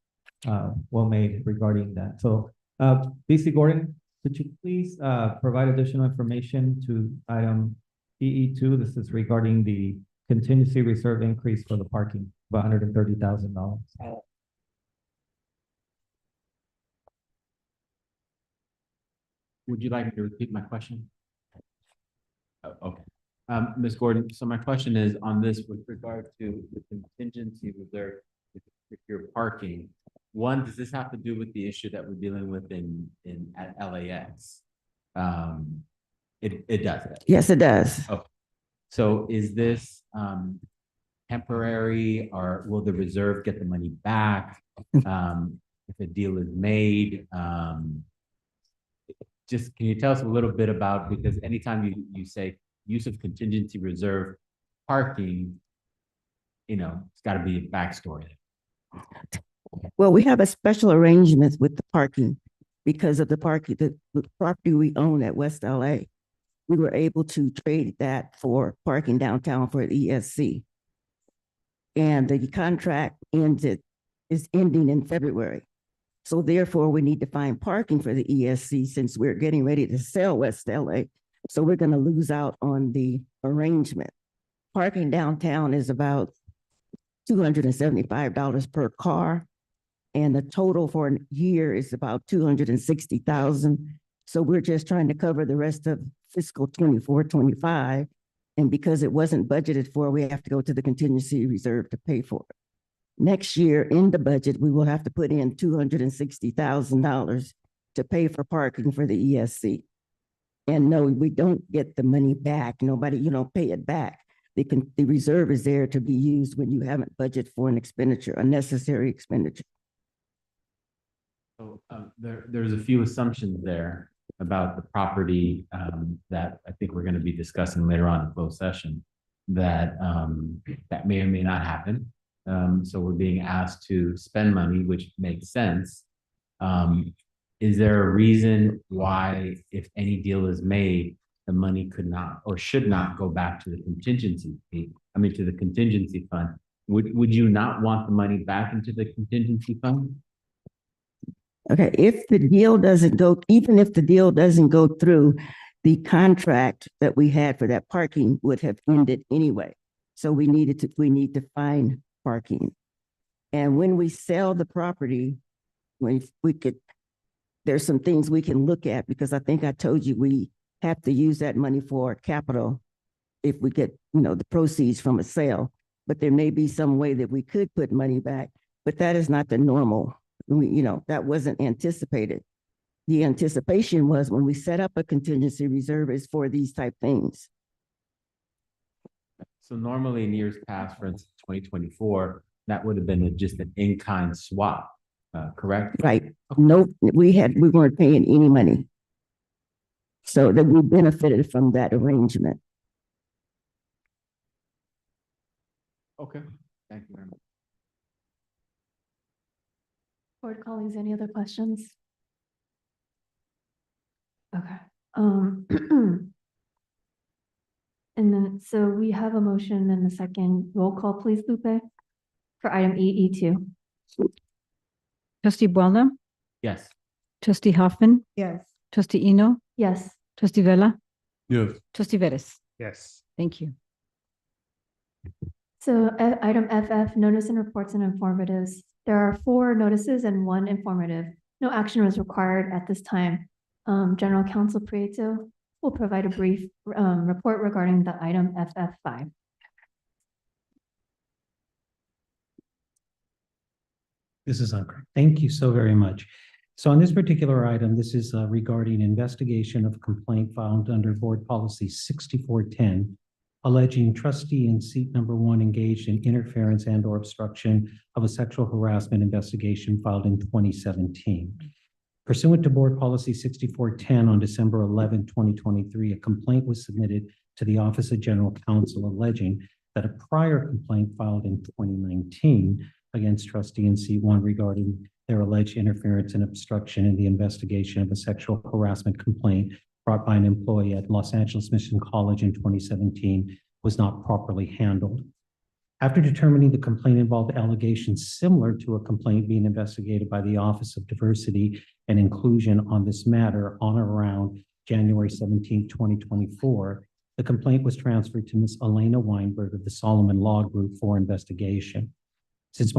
well made regarding that. So BC Gordon, could you please provide additional information to item EE2? This is regarding the contingency reserve increase for the parking of $130,000.
Would you like me to repeat my question? Oh, okay. Ms. Gordon, so my question is on this with regard to the contingency reserve if you're parking. One, does this have to do with the issue that we're dealing with at LAX? It does.
Yes, it does.
Oh, so is this temporary, or will the reserve get the money back if a deal is made? Just can you tell us a little bit about, because anytime you say use of contingency reserve parking, it's got to be a backstory.
Well, we have a special arrangement with the parking because of the property we own at West LA. We were able to trade that for parking downtown for the ESC. And the contract is ending in February. So therefore, we need to find parking for the ESC since we're getting ready to sell West LA. So we're going to lose out on the arrangement. Parking downtown is about $275 per car. And the total for a year is about $260,000. So we're just trying to cover the rest of fiscal 24-25. And because it wasn't budgeted for, we have to go to the contingency reserve to pay for it. Next year in the budget, we will have to put in $260,000 to pay for parking for the ESC. And no, we don't get the money back. Nobody, you don't pay it back. The reserve is there to be used when you haven't budgeted for an expenditure, a necessary expenditure.
So there's a few assumptions there about the property that I think we're going to be discussing later on in closed session that may or may not happen. So we're being asked to spend money, which makes sense. Is there a reason why, if any deal is made, the money could not or should not go back to the contingency to the contingency fund? Would you not want the money back into the contingency fund?
Okay, if the deal doesn't go, even if the deal doesn't go through, the contract that we had for that parking would have ended anyway. So we need to find parking. And when we sell the property, there's some things we can look at, because I think I told you we have to use that money for capital if we get, the proceeds from a sale. But there may be some way that we could put money back, but that is not the normal. That wasn't anticipated. The anticipation was when we set up a contingency reserve is for these type things.
So normally in years past, for instance, 2024, that would have been just an in-kind swap, correct?
Right. No, we weren't paying any money. So that we benefited from that arrangement.
Okay, thank you very much.
Board colleagues, any other questions? Okay. And then, so we have a motion and a second. Roll call, please, Lupe, for item EE2.
Trustee Buona,
Yes.
Trustee Hoffman,
Yes.
trustee Eno,
Yes.
trustee Vella,
Yes.
trustee Vettis.
Yes.
Thank you.
So item FF, notice and reports and informatives. There are 4 notices and 1 informative. No action was required at this time. General Counsel Prieto will provide a brief report regarding the item FF5.
This is Ankur. Thank you so very much. So on this particular item, this is regarding investigation of complaint filed under Board Policy 6410, alleging trustee in seat number 1 engaged in interference and or obstruction of a sexual harassment investigation filed in 2017. Pursuant to Board Policy 6410 on December 11, 2023, a complaint was submitted to the Office of General Counsel alleging that a prior complaint filed in 2019 against trustee in seat 1 regarding their alleged interference and obstruction in the investigation of a sexual harassment complaint brought by an employee at Los Angeles Mission College in 2017 was not properly handled. After determining the complaint involved allegations similar to a complaint being investigated by the Office of Diversity and Inclusion on this matter on or around January 17, 2024, the complaint was transferred to Ms. Elena Weinberg of the Solomon Law Group for investigation. Since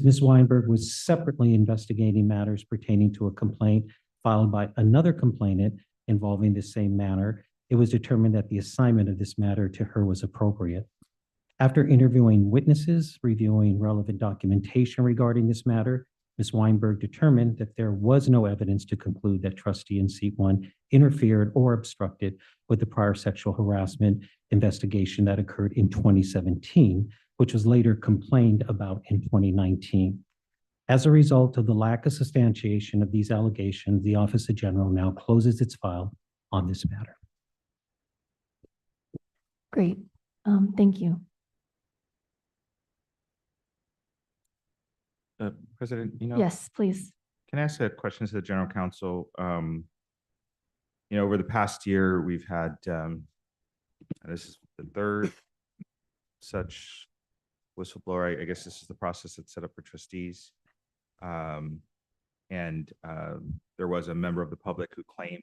Ms. Weinberg was separately investigating matters pertaining to a complaint filed by another complainant involving the same matter, it was determined that the assignment of this matter to her was appropriate. After interviewing witnesses, reviewing relevant documentation regarding this matter, Ms. Weinberg determined that there was no evidence to conclude that trustee in seat 1 interfered or obstructed with the prior sexual harassment investigation that occurred in 2017, which was later complained about in 2019. As a result of the lack of substantiation of these allegations, the Office of General now closes its file on this matter.
Great. Thank you.
President,
Yes, please.
can I ask a question to the General Counsel? Over the past year, we've had, this is the 3rd such whistleblower. I guess this is the process that's set up for trustees. There was a member of the public who claimed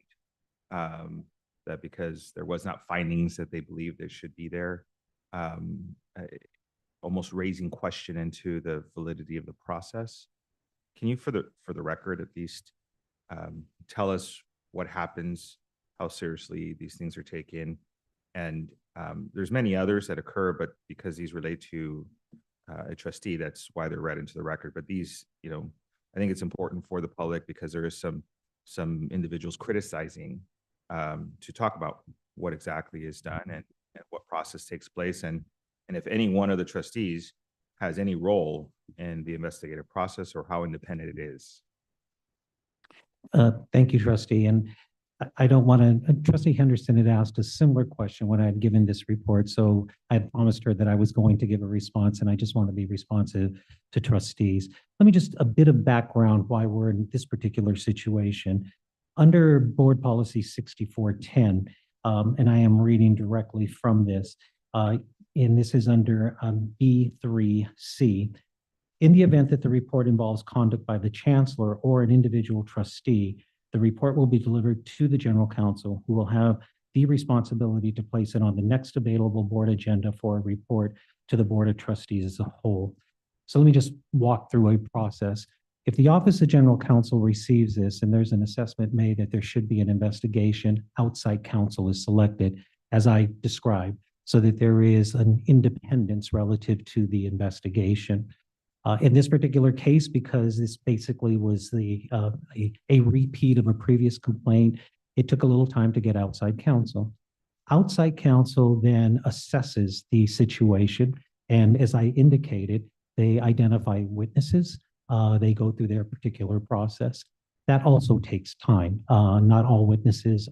that because there was not findings that they believed that should be there, almost raising question into the validity of the process. Can you, for the record, at least tell us what happens, how seriously these things are taken? And there's many others that occur, but because these relate to a trustee, that's why they're read into the record. But these, I think it's important for the public because there is some individuals criticizing to talk about what exactly is done and what process takes place. And if any one of the trustees has any role in the investigative process or how independent it is.
Thank you, trustee. And I don't want to, Trustee Henderson had asked a similar question when I had given this report. So I had promised her that I was going to give a response, and I just want to be responsive to trustees. Let me just a bit of background why we're in this particular situation. Under Board Policy 6410, and I am reading directly from this, and this is under B3C. In the event that the report involves conduct by the Chancellor or an individual trustee, the report will be delivered to the General Counsel, who will have the responsibility to place it on the next available board agenda for a report to the Board of Trustees as a whole. So let me just walk through a process. If the Office of General Counsel receives this and there's an assessment made that there should be an investigation, outside counsel is selected, as I described, so that there is an independence relative to the investigation. In this particular case, because this basically was a repeat of a previous complaint, it took a little time to get outside counsel. Outside counsel then assesses the situation, and as I indicated, they identify witnesses, they go through their particular process. That also takes time. Not all witnesses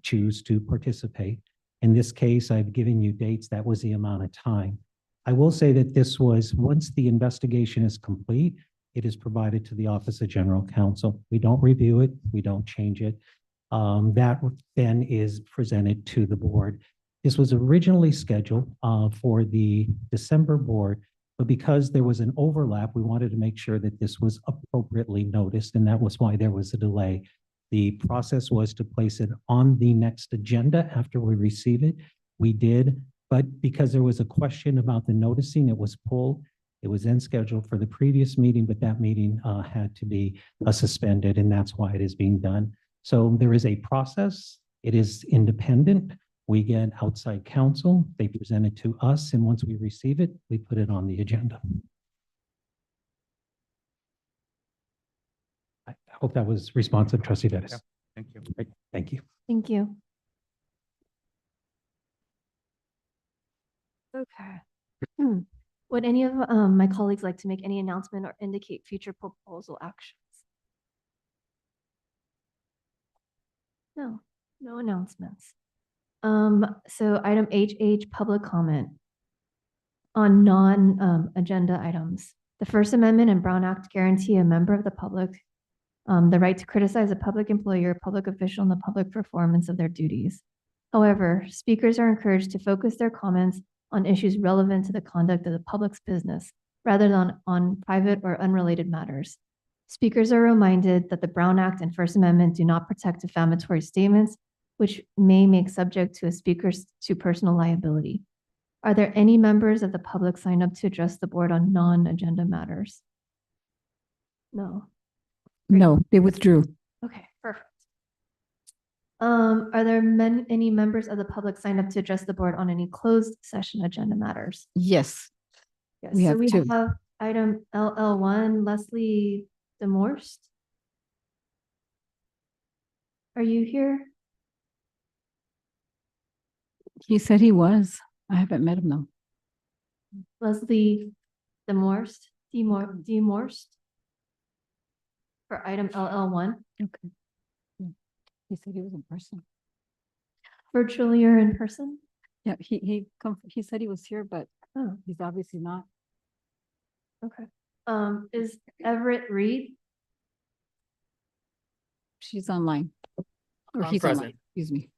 choose to participate. In this case, I've given you dates. That was the amount of time. I will say that this was, once the investigation is complete, it is provided to the Office of General Counsel. We don't review it. We don't change it. That then is presented to the board. This was originally scheduled for the December board, But because there was an overlap, we wanted to make sure that this was appropriately noticed, and that was why there was a delay. The process was to place it on the next agenda after we receive it. We did, but because there was a question about the noticing, it was pulled. It was then scheduled for the previous meeting, but that meeting had to be suspended, and that's why it is being done. So there is a process. It is independent. We get outside counsel. They present it to us, and once we receive it, we put it on the agenda. I hope that was responsive, Trustee Vettis.
Yeah, thank you.
Great, thank you.
Thank you. Okay. Would any of my colleagues like to make any announcement or indicate future proposal actions? No, no announcements. So item HH, public comment on non-agenda items. The First Amendment and Brown Act guarantee a member of the public the right to criticize a public employer, public official, and the public performance of their duties. However, speakers are encouraged to focus their comments on issues relevant to the conduct of the public's business, rather than on private or unrelated matters. Speakers are reminded that the Brown Act and First Amendment do not protect defamatory statements, which may make subject to a speaker to personal liability. Are there any members of the public signed up to address the board on non-agenda matters? No.
No, they withdrew.
Okay, perfect. Are there any members of the public signed up to address the board on any closed session agenda matters?
Yes.
Yes,
We
so
have
we
two.
have item LL1, Leslie Demorst. Are you here?
He said he was. I haven't met him though.
Leslie Demorst, Demorst for item LL1,
Okay. Yeah. He said he was in person.
virtually or in person?
Yeah, he said he was here, but
Oh,
he's obviously not.
okay. Is Everett Reed?
She's online. Or
I'm
he's online,
present.
excuse me.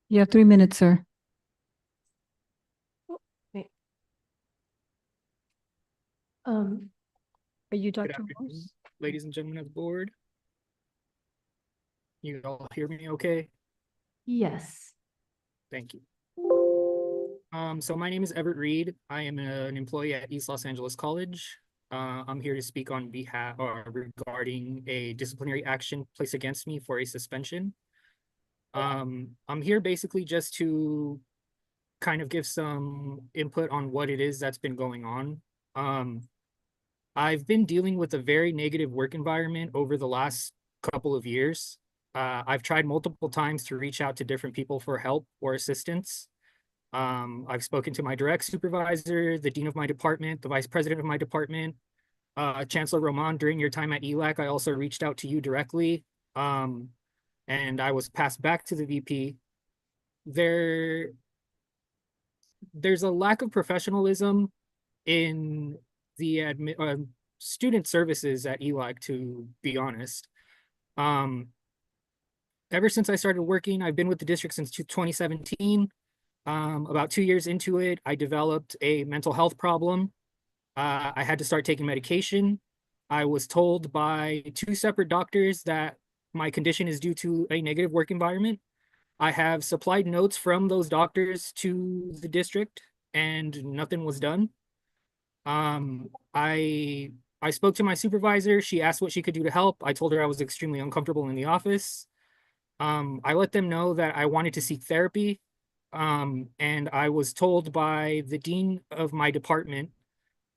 You have 3 minutes, sir.
Wait.
Are you
Good
Dr.
afternoon,
Morse?
ladies and gentlemen of the board. You all hear me okay?
Yes.
Thank you. So my name is Everett Reed. I am an employee at East Los Angeles College. I'm here to speak on behalf or regarding a disciplinary action placed against me for a suspension. I'm here basically just to kind of give some input on what it is that's been going on. I've been dealing with a very negative work environment over the last couple of years. I've tried multiple times to reach out to different people for help or assistance. I've spoken to my direct supervisor, the dean of my department, the vice president of my department, Chancellor Roman. During your time at ELAC, I also reached out to you directly, and I was passed back to the VP. There's a lack of professionalism in the student services at ELAC, to be honest. Ever since I started working, I've been with the district since 2017. About 2 years into it, I developed a mental health problem. I had to start taking medication. I was told by 2 separate doctors that my condition is due to a negative work environment. I have supplied notes from those doctors to the district and nothing was done. I spoke to my supervisor. She asked what she could do to help. I told her I was extremely uncomfortable in the office. I let them know that I wanted to seek therapy. And I was told by the dean of my department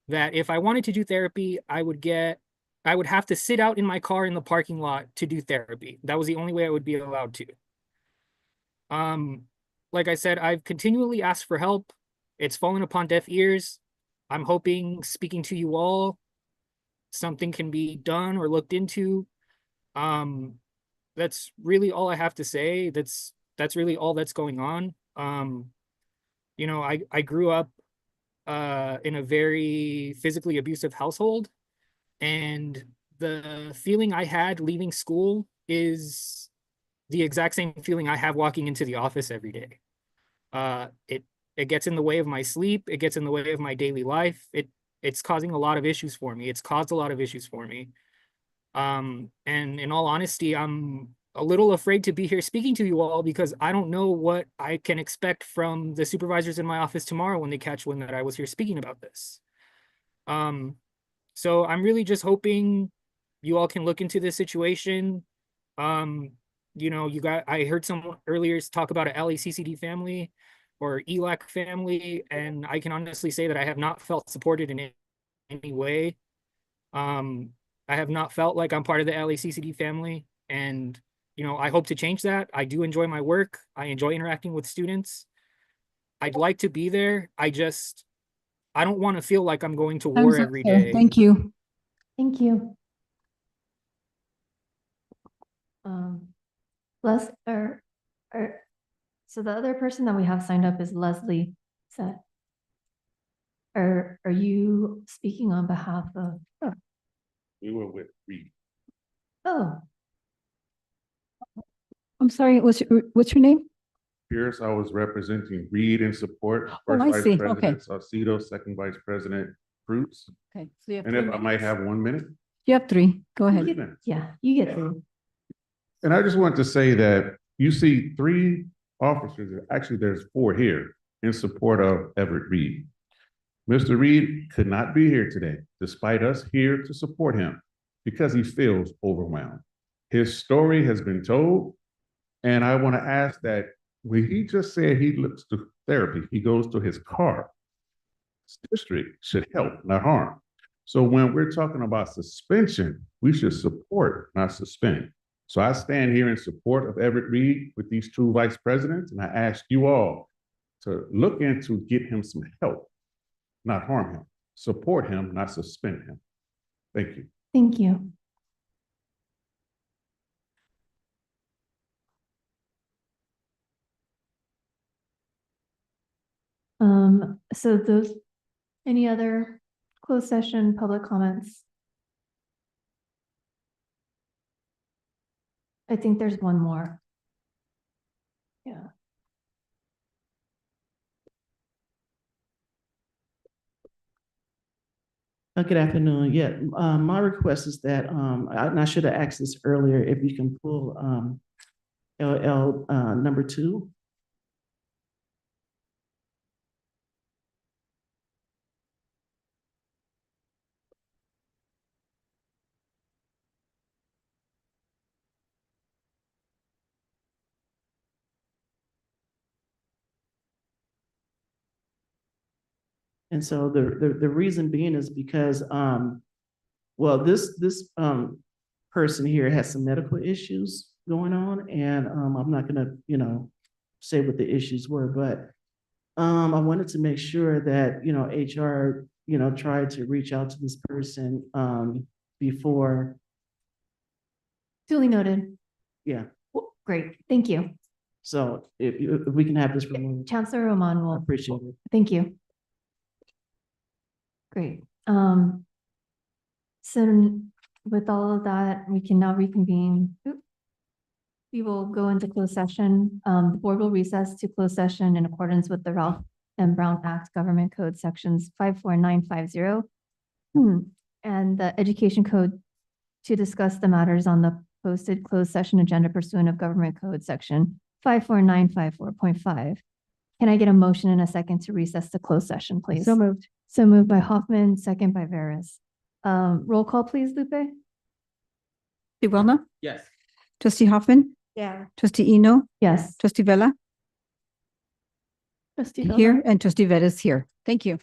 that if I wanted to do therapy, I would have to sit out in my car in the parking lot to do therapy. That was the only way I would be allowed to. Like I said, I've continually asked for help. It's fallen upon deaf ears. I'm hoping, speaking to you all, something can be done or looked into. That's really all I have to say. That's really all that's going on. You know, I grew up in a very physically abusive household, and the feeling I had leaving school is the exact same feeling I have walking into the office every day. It gets in the way of my sleep. It gets in the way of my daily life. It's causing a lot of issues for me. It's caused a lot of issues for me. And in all honesty, I'm a little afraid to be here speaking to you all because I don't know what I can expect from the supervisors in my office tomorrow when they catch wind that I was here speaking about this. So I'm really just hoping you all can look into this situation. I heard someone earlier talk about a LACCD family or ELAC family, and I can honestly say that I have not felt supported in any way. I have not felt like I'm part of the LACCD family, and I hope to change that. I do enjoy my work. I enjoy interacting with students. I'd like to be there. I don't want to feel like I'm going to war every day.
Thank you.
Thank you. So the other person that we have signed up is Leslie. Are you speaking on behalf of?
We were with Reed.
Oh,
I'm sorry, what's your name?
Pierce, I was representing Reed in support.
Oh,
First
I
Vice
see.
President Saucedo, Second Vice President Cruz.
Okay. So you have
And
3
if I might
minutes.
have 1 minute?
You have 3. Go ahead.
3 minutes.
yeah, you get through.
And I just want to say that you see 3 officers, actually there's 4 here in support of Everett Reed. Mr. Reed could not be here today, despite us here to support him because he feels overwhelmed. His story has been told, and I want to ask that when he just said he looks to therapy, he goes to his car. This district should help, not harm. So when we're talking about suspension, we should support, not suspend. So I stand here in support of Everett Reed with these 2 vice presidents, and I ask you all to look into get him some help, not harm him. Support him, not suspend him. Thank you.
Thank you. So any other closed session public comments? I think there's one more. Yeah.
Good afternoon. Yeah, my request is that, and I should have asked this earlier, if you can pull LL number 2. And so the reason being is because, well, this person here has some medical issues going on, and I'm not gonna, say what the issues were, but I wanted to make sure that, HR, tried to reach out to this person before.
Duly noted.
Yeah.
Great, thank you.
So if we can have this removed.
Chancellor Roman
I
will.
appreciate it.
Thank you. Great. So with all of that, we can now reconvene. We will go into closed session. The board will recess to closed session in accordance with the Ralph M. Brown Act Government Code Sections 54950 and the Education Code to discuss the matters on the posted closed session agenda pursuant of Government Code Section 54954.5. Can I get a motion and a second to recess to closed session, please?
So moved.
So moved by Hoffman, second by Veras. Roll call, please, Lupe?
Trustee Welna?
Yes.
Trustee Hoffman?
Yeah.
Trustee Eno?
Yes.
Trustee Vella?
Trustee Villa?
Here, and Trustee Vettis here. Thank you.